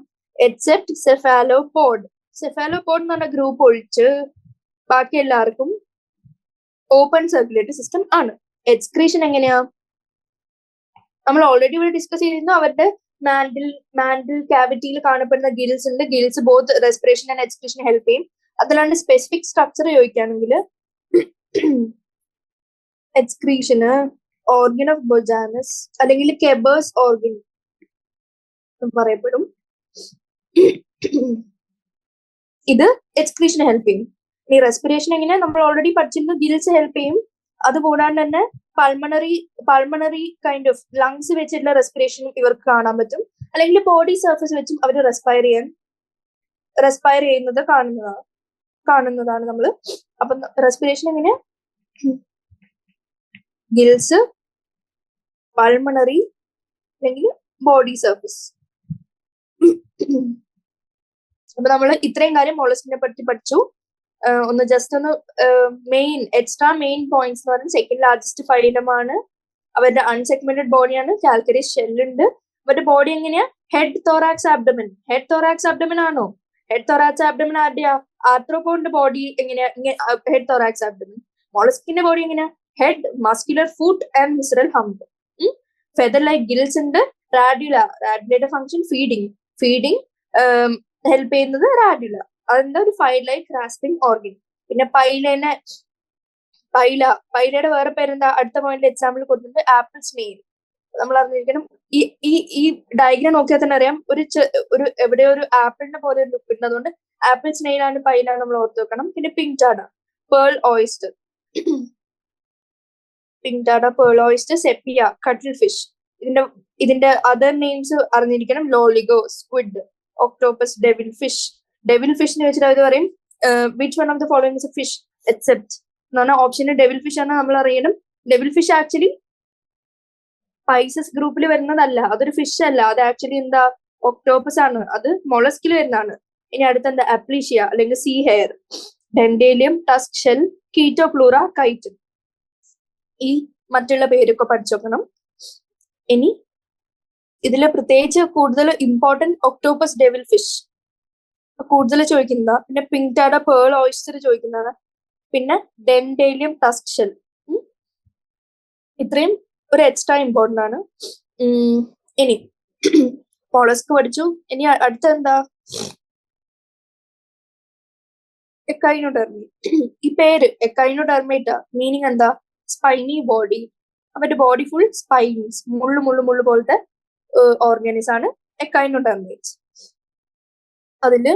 എക്സെപ്റ്റ് സെഫാലോപോഡ്. സെഫാലോപോഡ് എന്ന് പറഞ്ഞ ഗ്രൂപ്പ് ഒഴിച്ച് ബാക്കി എല്ലാവർക്കും ഓപ്പൺ സർക്കുലേറ്ററി സിസ്റ്റം ആണ്. എക്സ്ക്രീഷൻ എങ്ങനെയാ? നമ്മൾ ഓൾറെഡി ഇവിടെ ഡിസ്കസ് ചെയ്തിരുന്നു. അവരുടെ മാൻഡിൽ ക്യാവിറ്റിയിൽ കാണപ്പെടുന്ന ഗിൽസ് ഉണ്ട്. Gills both respiration and excretion help ചെയ്യും. അതിലാണ്ട് സ്പെസിഫിക് സ്ട്രക്ചർ ചോദിക്കുകയാണെങ്കിൽ എക്സ്ക്രീഷന് ഓർഗൻ ഓഫ് ബൊജാനസ് അല്ലെങ്കിൽ കെബേഴ്സ് ഓർഗൻ പറയപ്പെടും. ഇത് എക്സ്ക്രീഷന് ഹെൽപ്പ് ചെയ്യും. ഈ റെസ്പിറേഷൻ എങ്ങനെ നമ്മൾ ഓൾറെഡി പഠിച്ചിരുന്നു. ഗിൽസ് ഹെൽപ്പ് ചെയ്യും. അതുകൂടാണ്ട് തന്നെ പൾമണറി കൈൻഡ് ഓഫ് ലങ്സ് വെച്ചിട്ടുള്ള റെസ്പിറേഷൻ ഇവർക്ക് കാണാൻ പറ്റും. അല്ലെങ്കിൽ ബോഡി സർഫസ് വെച്ചും അവർ റെസ്പയർ ചെയ്യുന്നത് കാണുന്നതാണ് നമ്മൾ. അപ്പൊ റെസ്പിറേഷൻ എങ്ങനെ? ഗിൽസ്, പൾമണറി അല്ലെങ്കിൽ ബോഡി സർഫസ്. അപ്പൊ നമ്മൾ ഇത്രയും കാര്യം മോളസ്കിനെ പറ്റി പഠിച്ചു. ഒന്ന് ജസ്റ്റ് ഒന്ന് എക്സ്ട്രാ മെയിൻ പോയിന്റ്സ് എന്ന് പറയുന്നത് സെക്കൻഡ് ലാർജസ്റ്റ് ഫൈലമാണ്. അവരുടെ അൺസെഗ്മെന്റഡ് ബോഡിയാണ്. കാൽക്കേരിയസ് ഷെല്ലുണ്ട്. അവരുടെ ബോഡി എങ്ങനെയാ? Head, thorax, abdomen. Head, thorax, abdomen ആണോ? ഹെഡ്, തോറാക്സ്, ആബ്ഡമൻ ആരുടെയാ? ആർത്രോപോഡിന്റെ ബോഡി എങ്ങനെയാ? Head, thorax, abdomen. മോളസ്കിന്റെ ബോഡി എങ്ങനെയാ? Head, muscular foot and visceral hump. Feather like gills ഉണ്ട്. റാഡുലയുടെ ഫംഗ്ഷൻ ഫീഡിങ് ഹെൽപ്പ് ചെയ്യുന്നത് റാഡുല. അതെന്താ? ഒരു ഫൈൽ ലൈക്ക് ഗ്രാസ്പിംഗ് ഓർഗൻ. പിന്നെ പൈലയുടെ വേറെ പേരെന്താ? അടുത്ത പോയിന്റ് എക്സാമ്പിൾ കൊടുത്തിട്ടുണ്ട് ആപ്പിൾ സ്നെയിൽ. നമ്മൾ അറിഞ്ഞിരിക്കണം. ഈ ഡയഗ്രാം നോക്കിയാൽ തന്നെ അറിയാം ഒരു എവിടെ ഒരു ആപ്പിളിന്റെ പോലെ ഒരു ലുക്ക് ഉണ്ട്. അതുകൊണ്ട് ആപ്പിൾ സ്നെയിലാണ് പൈലാണ് നമ്മൾ ഓർത്ത് വെക്കണം. പിന്നെ പിങ്ടാഡ, പേൾ ഓയിസ്റ്റർ, സെപ്പിയ, കട്ടിൽ ഫിഷ്. ഇതിന്റെ അതർ നെയിംസ് അറിഞ്ഞിരിക്കണം. ലോളിഗോ, സ്ക്വിഡ്, ഒക്ടോപ്പസ്, ഡെവിൽ ഫിഷ് എന്ന് വെച്ചിട്ട് അവർ പറയും which one of the following is A fish except എന്ന് പറഞ്ഞാൽ ഓപ്ഷന് ഡെവിൽ ഫിഷ് ആണ് നമ്മൾ അറിയണം. ഡെവിൽ ഫിഷ് ആക്ച്വലി പൈസസ് ഗ്രൂപ്പിൽ വരുന്നതല്ല, അതൊരു ഫിഷ് അല്ല, അത് ആക്ച്വലി എന്താ ഒക്ടോപ്പസ് ആണ്, അത് മൊളസ്കിൽ വരുന്നതാണ്. ഇനി അടുത്ത എന്താ അപ്ലീഷ്യ അല്ലെങ്കിൽ sea hare, Dentalium, tusk shell, Chaetopleura, കൈറ്റ്. ഈ മറ്റുള്ള പേരൊക്കെ പഠിച്ചു വെക്കണം. ഇനി ഇതിൽ പ്രത്യേകിച്ച് കൂടുതൽ ഇമ്പോർട്ടന്റ് ഒക്ടോപ്പസ് ഡെവിൽ ഫിഷ് കൂടുതൽ ചോദിക്കുന്നതാ. പിന്നെ പിങ്ടാഡ പേൾ ഓയിസ്റ്റർ ചോദിക്കുന്നതാണ്. പിന്നെ ഡെൻഡേലിയം, ടസ്ക് ഷെൽ. ഇത്രയും ഒരു എക്സ്ട്രാ ഇമ്പോർട്ടന്റ് ആണ്. ഇനി മോളസ്ക് പഠിച്ചു. ഇനി അടുത്ത എന്താ എക്കൈനോഡെർമി. ഈ പേര് എക്കൈനോഡെർമേറ്റ മീനിങ് എന്താ? Spiny body. അവന്റെ ബോഡി ഫുൾ സ്പൈൻസ്, മുള്ളു പോലത്തെ ഓർഗാനിസ് ആണ് എക്കൈനോഡെർമേറ്റ്സ്. അതില്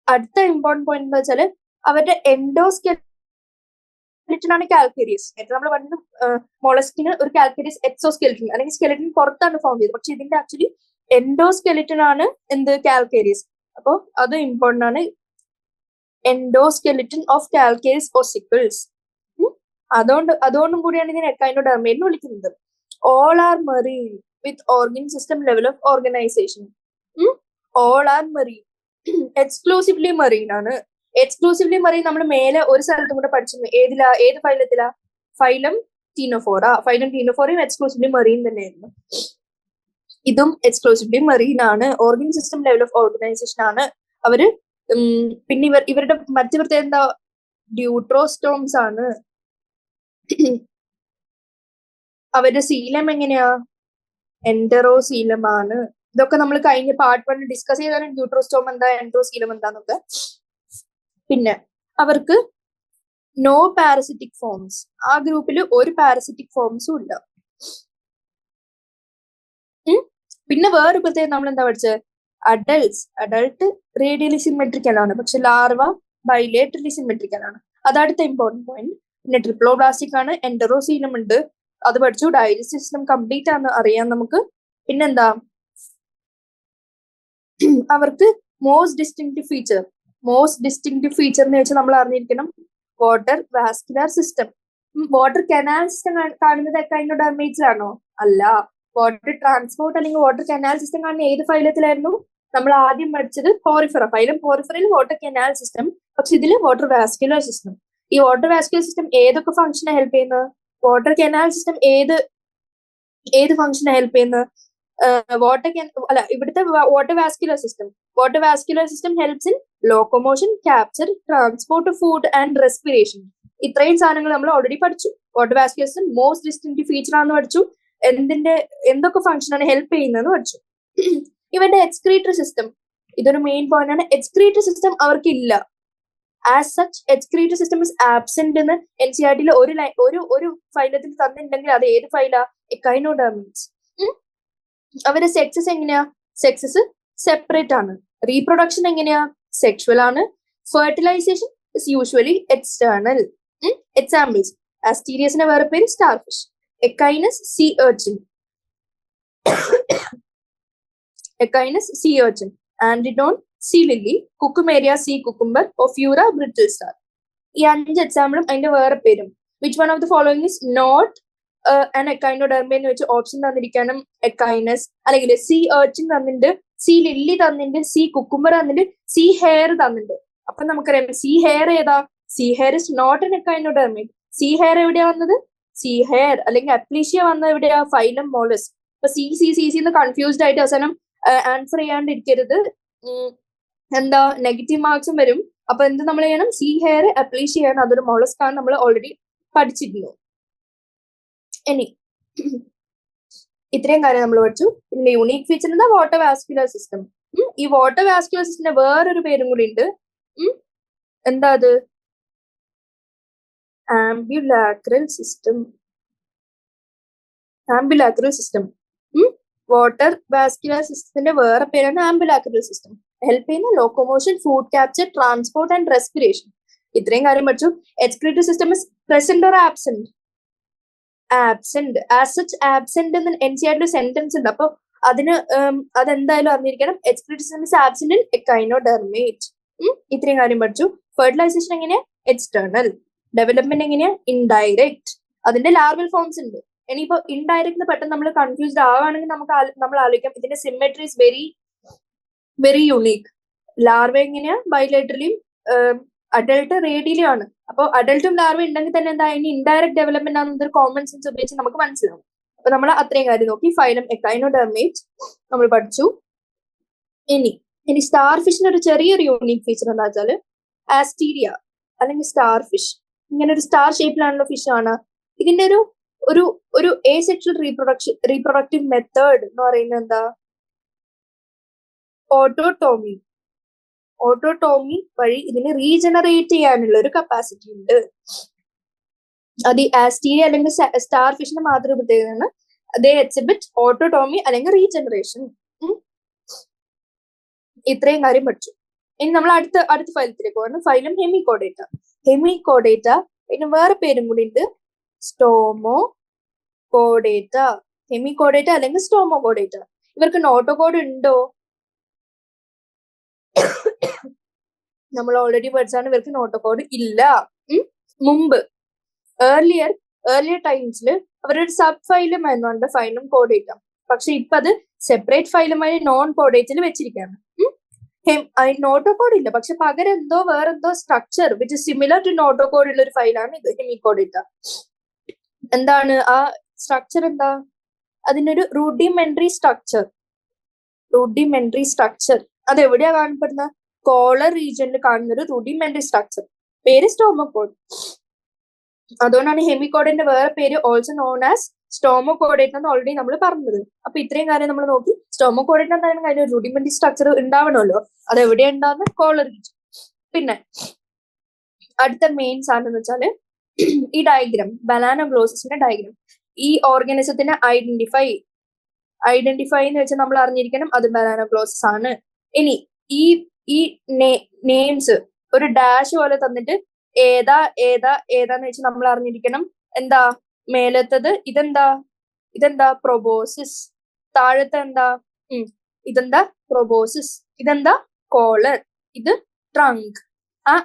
അടുത്ത ഇമ്പോർട്ടന്റ് പോയിന്റ് എന്താ വെച്ചാല് അവരുടെ എൻഡോസ്കെലിറ്റൻ ആണ് കാൽക്കേരിയസ്. നേരത്തെ നമ്മൾ പറഞ്ഞു മൊളസ്കിന് ഒരു കാൽക്കേരിയസ് എക്സോസ്കെലിറ്റൻ അല്ലെങ്കിൽ സ്കെലിറ്റൻ പുറത്താണ് ഫോം ചെയ്തത്. പക്ഷെ ഇതിന്റെ ആക്ച്വലി എൻഡോസ്കെലിറ്റൻ ആണ് എന്ത് കാൽക്കേരിയസ്. അപ്പൊ അത് ഇമ്പോർട്ടന്റ് ആണ്. Endoskeleton of calcareous ossicles. അതുകൊണ്ടും കൂടിയാണ് ഇതിനെ എക്കൈനോഡെർമ എന്ന് വിളിക്കുന്നത്. All are marine with organ system level of organisation. All are marine, exclusively marine ആണ്. എക്സ്ക്ലൂസീവ്ലി മെറീൻ നമ്മൾ മേലെ ഒരു സ്ഥലത്തും കൂടെ പഠിച്ചിരുന്നു. ഏത് ഫൈലത്തിലാ? Phylum Ctenophora. ഫൈലം ടീനോഫോറയും എക്സ്ക്ലൂസീവ്ലി മെറീൻ തന്നെയായിരുന്നു. ഇതും എക്സ്ക്ലൂസീവ്ലി മെറീൻ ആണ്. Organ system level of organisation ആണ് അവര്. പിന്നെ ഇവരുടെ മറ്റു പ്രത്യേകത എന്താ? ഡ്യൂട്രോസ്റ്റോംസ് ആണ്. അവരുടെ സീലം എങ്ങനെയാ? എൻഡറോസീലം ആണ്. ഇതൊക്കെ നമ്മൾ കഴിഞ്ഞ പാർട്ട് 1 ഡിസ്കസ് ചെയ്താണ്, ഡ്യൂട്രോസ്റ്റോം എന്താ, എൻഡറോസീലം എന്താന്നൊക്കെ. പിന്നെ അവർക്ക് നോ പാരസിറ്റിക് ഫോംസ്. ആ ഗ്രൂപ്പിൽ ഒരു പാരസിറ്റിക് ഫോംസും ഇല്ല. പിന്നെ വേറൊരു പ്രത്യേകം നമ്മൾ എന്താ പഠിച്ചത്? അഡൾട്ട് റേഡിയലി സിമെട്രിക്കൽ ആണ്, പക്ഷെ ലാർവ ബൈലേറ്ററലി സിമെട്രിക്കൽ ആണ്. അതടുത്ത ഇമ്പോർട്ടന്റ് പോയിന്റ്. പിന്നെ ട്രിപ്ലോബ്ലാസ്റ്റിക് ആണ്, എൻഡറോസീലം ഉണ്ട്, അത് പഠിച്ചു. ഡൈജസ്റ്റീവ് സിസ്റ്റം കംപ്ലീറ്റ് ആണെന്ന് അറിയാം നമുക്ക്. പിന്നെന്താ അവർക്ക് മോസ്റ്റ് ഡിസ്റ്റിങ്ക്റ്റീവ് ഫീച്ചർ എന്ന് വെച്ചാൽ നമ്മൾ അറിഞ്ഞിരിക്കണം water vascular system. Water canal system കാണുന്നത് എക്കൈനോഡെർമേറ്റ്സിലാണോ? അല്ല. വാട്ടർ ട്രാൻസ്പോർട്ട് അല്ലെങ്കിൽ വാട്ടർ കനാൽ സിസ്റ്റം കാണുന്ന ഏത് ഫൈലത്തിലായിരുന്നു? നമ്മൾ ആദ്യം പഠിച്ചത് Porifera. Phylum പോറിഫെറയിൽ water canal system, പക്ഷെ ഇതിൽ വാട്ടർ വാസ്കുലർ സിസ്റ്റം. ഈ വാട്ടർ വാസ്കുലർ സിസ്റ്റം ഏതൊക്കെ ഫംഗ്ഷനെ ഹെൽപ്പ് ചെയ്യുന്നത്? വാട്ടർ കനാൽ സിസ്റ്റം ഏത് ഫംഗ്ഷനെ ഹെൽപ്പ് ചെയ്യുന്നത്? ഇവിടുത്തെ water vascular system helps in locomotion, capture, transport food and respiration. ഇത്രയും സാധനങ്ങൾ നമ്മൾ ഓൾറെഡി പഠിച്ചു. Water vascular system most distinctive feature ആണെന്ന് പഠിച്ചു. എന്തൊക്കെ ഫംഗ്ഷൻ ആണ് ഹെൽപ്പ് ചെയ്യുന്നതെന്ന് പഠിച്ചു. ഇവരുടെ എക്സ്ക്രീറ്ററി സിസ്റ്റം, ഇതൊരു മെയിൻ പോയിന്റ് ആണ്. എക്സ്ക്രീറ്ററി സിസ്റ്റം അവർക്കില്ല. As such excretory system is absent എന്ന് NCERT ഒരു ഫൈലത്തിൽ തന്നിട്ടുണ്ടെങ്കിൽ അത് ഏത് ഫൈലാ? എക്കൈനോഡെർമേറ്റ്സ്. അവരുടെ സെക്സസ് എങ്ങനെയാ? സെക്സസ് സെപ്പറേറ്റ് ആണ്. റീപ്രൊഡക്ഷൻ എങ്ങനെയാ? സെക്ഷുവൽ ആണ്. Fertilisation is usually external. Examples: ആസ്റ്റീരിയസിന്റെ വേറെ പേര് starfish, Echinus sea urchin, Antedon sea lily, Cucumaria sea cucumber, Ophiura brittle star. ഈ 5 എക്സാമ്പിളും അതിന്റെ വേറെ പേരും. Which one of the following is not an echinoderma എന്ന് വെച്ച് ഓപ്ഷൻ തന്നിരിക്കണം. എക്കൈനസ്, അല്ലെങ്കിൽ സീ ഏർച്ചിൻ തന്നിട്ടുണ്ട്, സീ ലില്ലി തന്നിട്ടുണ്ട്, സീ കുക്കുംബർ തന്നിട്ടുണ്ട്, സീ ഹെയർ തന്നിട്ടുണ്ട്. അപ്പൊ നമുക്കറിയാം സീ ഹെയർ ഏതാ? See hare is not an echinodermate. Sea hare എവിടെയാ വന്നത്? സീ ഹെയർ അല്ലെങ്കിൽ അപ്ലീഷ്യ വന്നത് എവിടെയാ? Phylum mollusc. അപ്പൊ സി എന്ന് കൺഫ്യൂസ്ഡ് ആയിട്ട് അവസാനം ആൻസർ ചെയ്യാണ്ടിരിക്കരുത്. എന്താ നെഗറ്റീവ് മാർക്സും വരും. അപ്പൊ എന്ത് നമ്മൾ ചെയ്യണം? സീ ഹെയർ അപ്ലീഷ്യ ചെയ്യണം. അതൊരു മോളസ്ക് ആണ്, നമ്മൾ ഓൾറെഡി പഠിച്ചിരുന്നു. ഇനി ഇത്രയും കാര്യം നമ്മൾ പഠിച്ചു. പിന്നെ യൂണിക് ഫീച്ചർ എന്താ? Water vascular system. ഈ വാട്ടർ വാസ്കുലർ സിസ്റ്റത്തിന്റെ വേറൊരു പേരും കൂടി ഉണ്ട്. എന്താ അത്? ആംബുലാക്രൽ സിസ്റ്റം. വാട്ടർ വാസ്കുലർ സിസ്റ്റത്തിന്റെ വേറെ പേരാണ് ആംബുലാക്രൽ സിസ്റ്റം. ഹെൽപ്പ് ചെയ്യുന്ന locomotion, food capture, transport and respiration. ഇത്രയും കാര്യം പഠിച്ചു. Excretory system is present or absent? Absent. As such absent എന്ന് NCERT സെന്റൻസ് ഉണ്ട്. അപ്പൊ അതെന്തായാലും അറിഞ്ഞിരിക്കണം. Excretory system is absent in echinodermate. ഇത്രയും കാര്യം പഠിച്ചു. ഫെർട്ടിലൈസേഷൻ എങ്ങനെയാ? എക്സ്റ്റേണൽ. ഡെവലപ്മെന്റ് എങ്ങനെയാ? ഇൻഡയറക്റ്റ്. അതിന്റെ ലാർവൽ ഫോംസ് ഉണ്ട്. ഇനിയിപ്പോ ഇൻഡയറക്റ്റ് പെട്ടെന്ന് നമ്മൾ കൺഫ്യൂസ്ഡ് ആവുകയാണെങ്കിൽ നമ്മൾ ആലോചിക്കാം ഇതിന്റെ symmetry is very very unique. Larva എങ്ങനെയാ? ബൈലേറ്ററലിയും അഡൽട്ട് റേഡിയലും ആണ്. അപ്പോൾ അഡൽട്ടും ലാർവ ഉണ്ടെങ്കിൽ തന്നെ എന്താ ഇനി ഇൻഡയറക്റ്റ് ഡെവലപ്മെന്റ് ആണെന്നൊരു കോമൺ സെൻസ് ഉപയോഗിച്ച് നമുക്ക് മനസ്സിലാവും. അപ്പൊ നമ്മൾ അത്രയും കാര്യം നോക്കി. ഫൈലം എക്കൈനോഡെർമേറ്റ് നമ്മൾ പഠിച്ചു. ഇനി സ്റ്റാർ ഫിഷിന്റെ ഒരു ചെറിയൊരു യൂണീക് ഫീച്ചർ എന്താ വെച്ചാൽ ആസ്റ്റീരിയ അല്ലെങ്കിൽ സ്റ്റാർ ഫിഷ് ഇങ്ങനെ ഒരു സ്റ്റാർ ഷേപ്പിലാണല്ലോ ഫിഷ് ആണ്. ഇതിന്റെ ഒരു ഒരു എസെക്ഷൽ റീപ്രൊഡക്റ്റീവ് മെത്തേഡ് എന്ന് പറയുന്നത് എന്താ? ഓട്ടോട്ടോമി വഴി ഇതിന് റീജനറേറ്റ് ചെയ്യാനുള്ള ഒരു കപ്പാസിറ്റി ഉണ്ട്. അത് ഈ ആസ്റ്റീരിയ അല്ലെങ്കിൽ സ്റ്റാർ ഫിഷിന്റെ മാത്രം പ്രത്യേകതയാണ്. ദേ എക്സിബിറ്റ് ഓട്ടോട്ടോമി അല്ലെങ്കിൽ റീജനറേഷൻ. ഇത്രയും കാര്യം പഠിച്ചു. ഇനി നമ്മൾ അടുത്ത ഫൈലത്തിലേക്ക് പോകുന്നത് ഫൈലം ഹെമികോഡേറ്റ. ഹെമികോഡേറ്റ പിന്നെ വേറെ പേരും കൂടി ഉണ്ട്, സ്റ്റോമോകോഡേറ്റ. ഹെമികോഡേറ്റ അല്ലെങ്കിൽ സ്റ്റോമോകോഡേറ്റ. ഇവർക്ക് നോട്ടോകോഡ് ഉണ്ടോ? നമ്മൾ ഓൾറെഡി പഠിച്ചാണ് ഇവർക്ക് നോട്ടോകോഡ് ഇല്ല. മുമ്പ് ഏർലിയർ ടൈംസിൽ അവരൊരു സബ് ഫൈലം ആയിരുന്നു ഫൈലം കോഡേറ്റ. പക്ഷെ ഇപ്പൊ അത് സെപ്പറേറ്റ് ഫൈലമായി നോൺ കോഡേറ്റിൽ വെച്ചിരിക്കുകയാണ്. നോട്ടോകോഡ് ഇല്ല, പക്ഷെ പകരം വേറെന്തോ structure which similar to notochord ഉള്ള ഒരു ഫയലാണ് ഇത് ഹെമികോഡേറ്റ. എന്താണ് ആ സ്ട്രക്ചർ? എന്താ? അതിനൊരു റൂഡിമെന്ററി സ്ട്രക്ചർ. അത് എവിടെയാ കാണപ്പെടുന്ന? കോളർ റീജിയനിൽ കാണുന്ന ഒരു റൂഡിമെന്ററി സ്ട്രക്ചർ. പേര് സ്റ്റോമോകോഡ്. അതുകൊണ്ടാണ് ഹെമികോഡിന്റെ വേറെ പേര് ഓൾസോ നോൺ ആസ് സ്റ്റോമോകോഡേറ്റ് എന്ന് ഓൾറെഡി നമ്മൾ പറഞ്ഞത്. അപ്പൊ ഇത്രയും കാര്യം നമ്മൾ നോക്കി. സ്റ്റോമോകോഡേറ്റ് എന്തായാലും കാര്യം റൂഡിമെന്ററി സ്ട്രക്ചർ ഉണ്ടാവണമല്ലോ. അത് എവിടെയാ ഉണ്ടാവുന്ന? Collar region. പിന്നെ അടുത്ത മെയിൻ സാധനം എന്ന് വെച്ചാല് ഈ ഡയഗ്രാം, ബനാനോഗ്ലോസിന്റെ ഡയഗ്രാം. ഈ ഓർഗാനിസത്തിനെ ഐഡന്റിഫൈ എന്ന് വെച്ചാൽ നമ്മൾ അറിഞ്ഞിരിക്കണം അത് ബനാനോഗ്ലോസിസ് ആണ്. ഇനി ഈ നെയിംസ് ഒരു ഡാഷ് പോലെ തന്നിട്ട് ഏതാന്ന് വെച്ചാൽ നമ്മൾ അറിഞ്ഞിരിക്കണം. എന്താ മേലത്തത്? ഇതെന്താ പ്രൊബോസിസ്. താഴത്തെ എന്താ? ഇതെന്താ പ്രൊബോസിസ്. ഇതെന്താ കോളർ. ഇത് ട്രങ്ക്.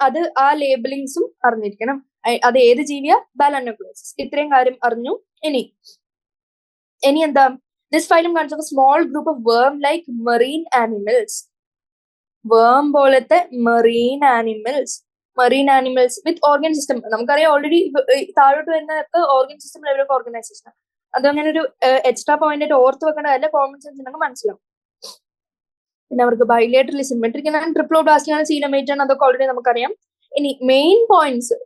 അത് ആ ലേബലിങ്സും അറിഞ്ഞിരിക്കണം. അത് ഏത് ജീവിയാ? ബനാനോഗ്ലോസിസ്. ഇത്രയും കാര്യം അറിഞ്ഞു. ഇനി എന്താ? This phylum consist of small group of വേം ലൈക്ക് മെറീൻ ആനിമൽസ്. വേം പോലത്തെ മെറീൻ ആനിമൽസ് വിത്ത് ഓർഗൻ സിസ്റ്റം. നമുക്കറിയാം ഓൾറെഡി താഴോട്ട് വരുന്നതൊക്കെ ഓർഗൻ സിസ്റ്റം ലെവലൊക്കെ ഓർഗനൈസേഷൻ. അതങ്ങനെ ഒരു എക്സ്ട്രാ പോയിന്റ് ആയിട്ട് ഓർത്ത് വെക്കേണ്ടതല്ല, കോമൺ സെൻസ് ഉണ്ടെങ്കിൽ മനസ്സിലാവും. പിന്നെ അവർക്ക് ബൈലേറ്ററലി സിമെട്രിക് ആണ്, ട്രിപ്ലോബ്ലാസ്റ്റിക് ആണ്, സീലമേറ്റ് ആണ്. അതൊക്കെ ഓൾറെഡി നമുക്കറിയാം. ഇനി മെയിൻ പോയിന്റ്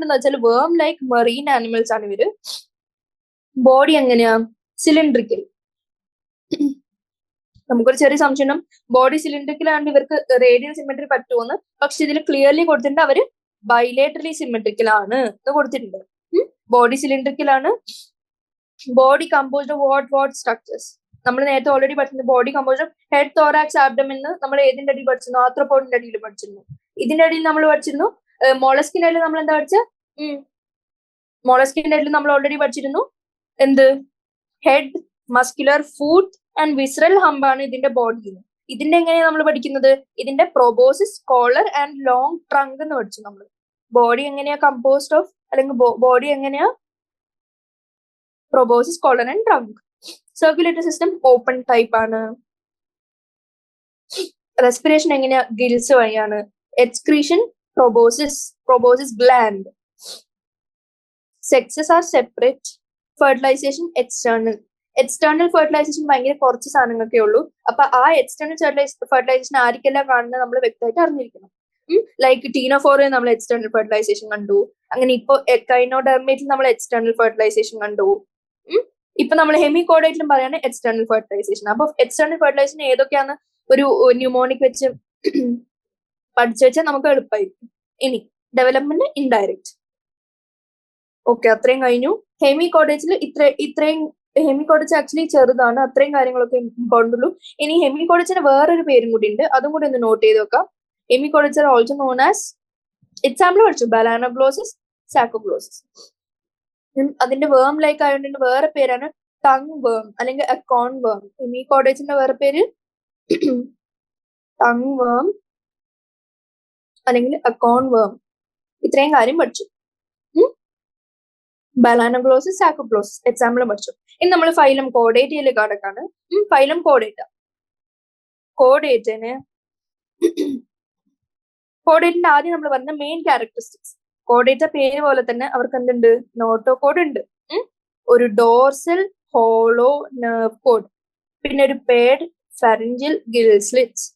എന്ന് വെച്ചാൽ വേം ലൈക്ക് മെറീൻ ആനിമൽസ് ആണ് ഇവര്. ബോഡി എങ്ങനെയാ? സിലിണ്ട്രിക്കൽ. നമുക്കൊരു ചെറിയ സംശയം, ബോഡി സിലിണ്ട്രിക്കൽ ആണ് ഇവർക്ക് റേഡിയൽ സിമെട്രി പറ്റുമെന്ന്. പക്ഷെ ഇതിൽ ക്ലിയർലി കൊടുത്തിട്ടുണ്ട് അവര് ബൈലേറ്ററലി സിമെട്രിക്കൽ ആണ് എന്ന് കൊടുത്തിട്ടുണ്ട്. ബോഡി സിലിണ്ട്രിക്കൽ ആണ്. Body composed of what structures. നമ്മൾ നേരത്തെ ഓൾറെഡി പഠിച്ചിട്ടുണ്ട്. Body composed of head, thorax, abdomen. നമ്മൾ ഏതിന്റെ അടിയിൽ പഠിച്ചിരുന്നു? ആർത്രോപോഡിന്റെ അടിയിൽ പഠിച്ചിരുന്നു. ഇതിന്റെ അടിയിൽ നമ്മൾ പഠിച്ചിരുന്നു. മോളസ്കിന്റെ അടിയിൽ നമ്മൾ എന്താ പഠിച്ച? മോളസ്കിന്റെ അടിയിൽ നമ്മൾ ഓൾറെഡി പഠിച്ചിരുന്നു. എന്ത്? Head, muscular, foot and visceral ഹമ്പാണ് ഇതിന്റെ ബോഡി. ഇതിന്റെ എങ്ങനെയാ നമ്മൾ പഠിക്കുന്നത്? ഇതിന്റെ proboscis, collar and long trunk എന്ന് പഠിച്ചു നമ്മൾ. ബോഡി എങ്ങനെയാ കമ്പോസ്ഡ് ഓഫ്, അല്ലെങ്കിൽ ബോഡി എങ്ങനെയാ? Proboscis, collar and trunk. Circulatory system open type ആണ്. റെസ്പിറേഷൻ എങ്ങനെയാ? ഗിൽസ് വഴിയാണ്. Excretion proboscis gland. Sexes are separate. Fertilization external fertilization ഭയങ്കര കുറച്ച് സാധനങ്ങളൊക്കെ ഉള്ളൂ. അപ്പൊ ആ എക്സ്റ്റേണൽ ഫെർട്ടിലൈസേഷൻ ആർക്കെല്ലാം കാണുന്നത് നമ്മൾ വ്യക്തമായിട്ട് അറിഞ്ഞിരിക്കണം. ലൈക്ക് ടീനോഫോറിൽ നമ്മൾ എക്സ്റ്റേണൽ ഫെർട്ടിലൈസേഷൻ കണ്ടു. അങ്ങനെ ഇപ്പൊ എക്കൈനോഡെർമേറ്റിൽ നമ്മൾ എക്സ്റ്റേണൽ ഫെർട്ടിലൈസേഷൻ കണ്ടു. ഇപ്പൊ നമ്മൾ ഹെമികോഡേറ്റിലും പറയാണ് എക്സ്റ്റേണൽ ഫെർട്ടിലൈസേഷൻ. അപ്പൊ എക്സ്റ്റേണൽ ഫെർട്ടിലൈസേഷൻ ഏതൊക്കെയാന്ന് ഒരു ന്യൂമോണിക് വെച്ച് പഠിച്ചു വെച്ചാൽ നമുക്ക് എളുപ്പമായിരിക്കും. ഇനി ഡെവലപ്മെന്റ് ഇൻഡയറക്റ്റ്. ഓക്കെ, അത്രയും കഴിഞ്ഞു. ഹെമികോഡേറ്റിൽ ഇത്രയും ഹെമികോഡേറ്റ് ആക്ച്വലി ചെറുതാണ്. അത്രയും കാര്യങ്ങളൊക്കെ ഇമ്പോർട്ടൻ്റ് ഉള്ളൂ. ഇനി ഹെമികോഡേറ്റിന് വേറൊരു പേരും കൂടി ഉണ്ട്, അതും കൂടി ഒന്ന് നോട്ട് ചെയ്ത് വെക്കാം. Hemichordates are also known as, example പഠിച്ചു, ബനാനോഗ്ലോസിസ്, സാക്കോഗ്ലോസിസ്. അതിന്റെ വേം ലൈക്ക് ആയതുകൊണ്ട് വേറെ പേരാണ് ടങ് വേം അല്ലെങ്കിൽ അക്കോൺ വേം. ഹെമികോഡേറ്റിന്റെ വേറെ പേര് ടങ് വേം അല്ലെങ്കിൽ അക്കോൺ വേം. ഇത്രയും കാര്യം പഠിച്ചു. ബലാനോഗ്ലോസിസ്, സാക്കോഗ്ലോസിസ് എക്സാമ്പിൾ പഠിച്ചു. ഇനി നമ്മൾ ഫൈലം കോഡേറ്റയിൽ കടക്കാണ്. ഫൈലം കോഡേറ്റ. കോഡേറ്റിന് കോഡേറ്റിന്റെ ആദ്യം നമ്മൾ പറഞ്ഞ മെയിൻ ക്യാരക്ടറിസ്റ്റിക്സ്. കോഡേറ്റ പേര് പോലെ തന്നെ അവർക്ക് എന്തുണ്ട്? നോട്ടോകോഡ് ഉണ്ട്, ഒരു ഡോർസൽ ഹോളോ നെർവ് കോഡ്, പിന്നെ ഒരു പേഡ് ഫാരിഞ്ചൽ ഗിൽ സ്ലിറ്റ്സ്.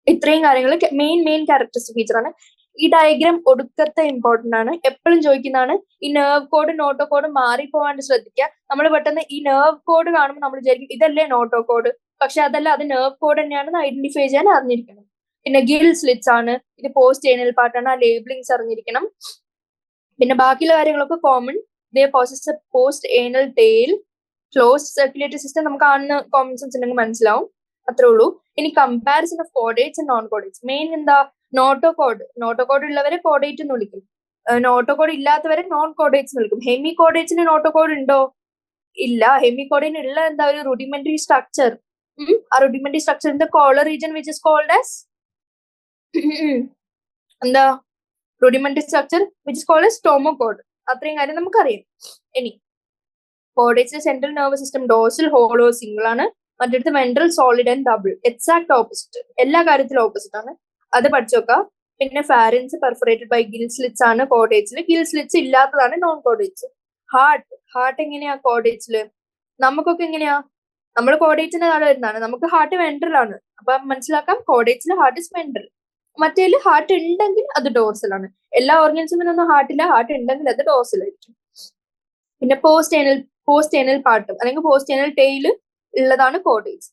ഇത്രയും കാര്യങ്ങൾ മെയിൻ ക്യാരക്ടറിസ്റ്റിക് ഫീച്ചർ ആണ്. ഈ ഡയഗ്രാം ഒടുക്കത്തെ ഇമ്പോർട്ടന്റ് ആണ്, എപ്പോഴും ചോദിക്കുന്നതാണ്. ഈ നെർവ് കോഡ് നോട്ടോ കോഡ് മാറിപ്പോവാണ്ട് ശ്രദ്ധിക്കുക. നമ്മൾ പെട്ടെന്ന് ഈ നെർവ് കോഡ് കാണുമ്പോൾ നമ്മൾ വിചാരിക്കും ഇതല്ലേ നോട്ടോ കോഡ്, പക്ഷെ അതല്ല, അത് നെർവ് കോഡ് തന്നെയാണെന്ന് ഐഡന്റിഫൈ ചെയ്യാൻ അറിഞ്ഞിരിക്കണം. പിന്നെ ഗിൽ സ്ലിറ്റ്സ് ആണ്, ഇത് പോസ്റ്റ് ഏനൽ പാർട്ടാണ്, ആ ലേബിളിങ്സ് അറിഞ്ഞിരിക്കണം. പിന്നെ ബാക്കിയുള്ള കാര്യങ്ങളൊക്കെ common. They possess post anal tail, closed circulatory system. നമുക്ക് കാണുന്ന കോമൺ സെൻസ് ഉണ്ടെങ്കിൽ മനസ്സിലാവും, അത്രേ ഉള്ളൂ. ഇനി comparison of chordates and non chordates. Main എന്താ? നോട്ടോകോഡ്. നോട്ടോകോഡ് ഉള്ളവരെ കോഡേറ്റ് എന്ന് വിളിക്കും, നോട്ടോകോഡ് ഇല്ലാത്തവരെ നോൺ കോഡേറ്റ്സ് എന്ന് വിളിക്കും. ഹെമി കോഡേറ്റ്സിന് നോട്ടോകോഡ് ഉണ്ടോ? ഇല്ല. ഹെമി കോഡിന് ഉള്ള എന്താ? ഒരു റുഡിമെന്ററി സ്ട്രക്ചർ. ആ റുഡിമെന്ററി സ്ട്രക്ചറിന്റെ collar region which is called as എന്താ? Rudimentary structure which is called as stomochord. അത്രയും കാര്യം നമുക്കറിയാം. ഇനി കോഡേറ്റ്സിന്റെ central nervous system dorsal hollow single ആണ്, മറ്റടുത്ത് ventral solid and double. Exact opposite, എല്ലാ കാര്യത്തിലും ഓപ്പോസിറ്റ് ആണ്. അത് പഠിച്ചു നോക്കാം. പിന്നെ pharynx perforated by gill slits ആണ് കോഡേറ്റ്സിൽ. ഗിൽ സ്ലിറ്റ്സ് ഇല്ലാത്തതാണ് നോൺ കോഡേറ്റ്സ്. ഹാർട്ട് എങ്ങനെയാ കോഡേറ്റ്സില്? നമുക്കൊക്കെ എങ്ങനെയാ? നമ്മൾ കോഡേറ്റ്സിന്റെ താഴെ വരുന്നതാണ്. നമുക്ക് ഹാർട്ട് വെൻട്രൽ ആണ്. അപ്പൊ മനസ്സിലാക്കാം, കോഡേറ്റ്സിൽ ഹാർട്ട് ഇസ് വെൻട്രൽ. മറ്റേല് ഹാർട്ട് ഉണ്ടെങ്കിൽ അത് ഡോർസൽ ആണ്. എല്ലാ ഓർഗൻസിനൊന്നും ഹാർട്ടില്ല, ഹാർട്ട് ഉണ്ടെങ്കിൽ അത് ഡോർസൽ ആയിരിക്കും. പിന്നെ പോസ്റ്റ് ഏനൽ പാർട്ടും അല്ലെങ്കിൽ പോസ്റ്റ് ഏനൽ ടെയിൽ ഉള്ളതാണ് കോഡേറ്റ്സ്.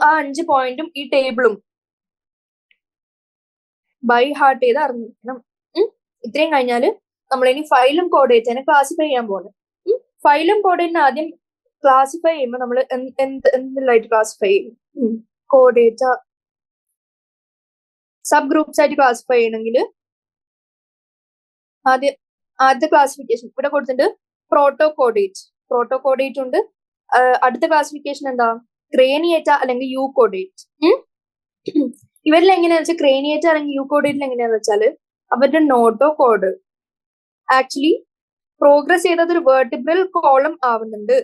ആ 5 പോയിന്റും ഈ ടേബിളും ബൈ ഹാർട്ട് ചെയ്ത് അറിഞ്ഞിരിക്കണം. ഇത്രയും കഴിഞ്ഞാല് നമ്മൾ ഇനി ഫൈലം കോഡേറ്റിനെ ക്ലാസിഫൈ ചെയ്യാൻ പോകുന്നത്. ഫൈലം കോഡേറ്റിനെ ആദ്യം ക്ലാസിഫൈ ചെയ്യുമ്പോൾ നമ്മൾ എന്തെല്ലായിട്ട് ക്ലാസിഫൈ ചെയ്യും? കോഡേറ്റ സബ് ഗ്രൂപ്പ്സ് ആയിട്ട് ക്ലാസിഫൈ ചെയ്യണമെങ്കിൽ ആദ്യത്തെ ക്ലാസിഫിക്കേഷൻ ഇവിടെ കൊടുത്തിട്ടുണ്ട്, പ്രോട്ടോകോഡേറ്റ് ഉണ്ട്. അടുത്ത ക്ലാസിഫിക്കേഷൻ എന്താ? ക്രേനിയേറ്റ അല്ലെങ്കിൽ യൂകോഡേറ്റ്. ഇവരിൽ എങ്ങനെയാന്ന് വെച്ചാൽ ക്രേനിയേറ്റ അല്ലെങ്കിൽ യൂകോഡേറ്റിൽ എങ്ങനെയാന്ന് വെച്ചാല് അവരുടെ നോട്ടോ കോഡ് ആക്ച്വലി പ്രോഗ്രസ് ചെയ്തത് ഒരു വെർട്ടിബ്രൽ കോളം ആവുന്നുണ്ട്.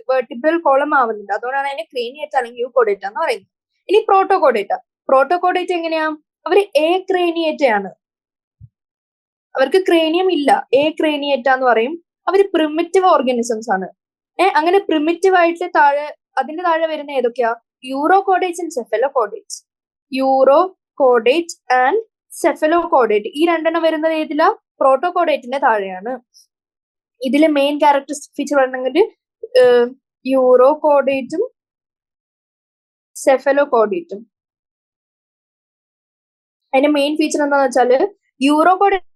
അതുകൊണ്ടാണ് അതിനെ ക്രേനിയേറ്റ അല്ലെങ്കിൽ യൂകോഡേറ്റ എന്ന് പറയുന്നത്. ഇനി പ്രോട്ടോകോഡേറ്റ് എങ്ങനെയാ? അവര് എ ക്രേനിയേറ്റ ആണ്, അവർക്ക് ക്രേനിയം ഇല്ല, എ ക്രേനിയേറ്റ എന്ന് പറയും. അവര് പ്രിമിറ്റീവ് ഓർഗാനിസംസ് ആണ്. അങ്ങനെ പ്രിമിറ്റീവ് ആയിട്ട് അതിന്റെ താഴെ വരുന്ന ഏതൊക്കെയാ? യൂറോകോഡേറ്റ്സ് ആൻഡ് സെഫലോകോഡേറ്റ്സ്. യൂറോകോഡേറ്റ് ആൻഡ് സെഫലോകോഡേറ്റ് ഈ രണ്ടെണ്ണം വരുന്നത് ഏതിലാ? പ്രോട്ടോകോഡേറ്റിന്റെ താഴെയാണ്. ഇതിലെ മെയിൻ ക്യാരക്ടറിസ്റ്റിക് ഫീച്ചർ പറഞ്ഞെങ്കിൽ യൂറോകോഡേറ്റും സെഫലോകോഡേറ്റും. അതിന്റെ മെയിൻ ഫീച്ചർ എന്താന്ന് വെച്ചാല് യൂറോകോഡേറ്റ്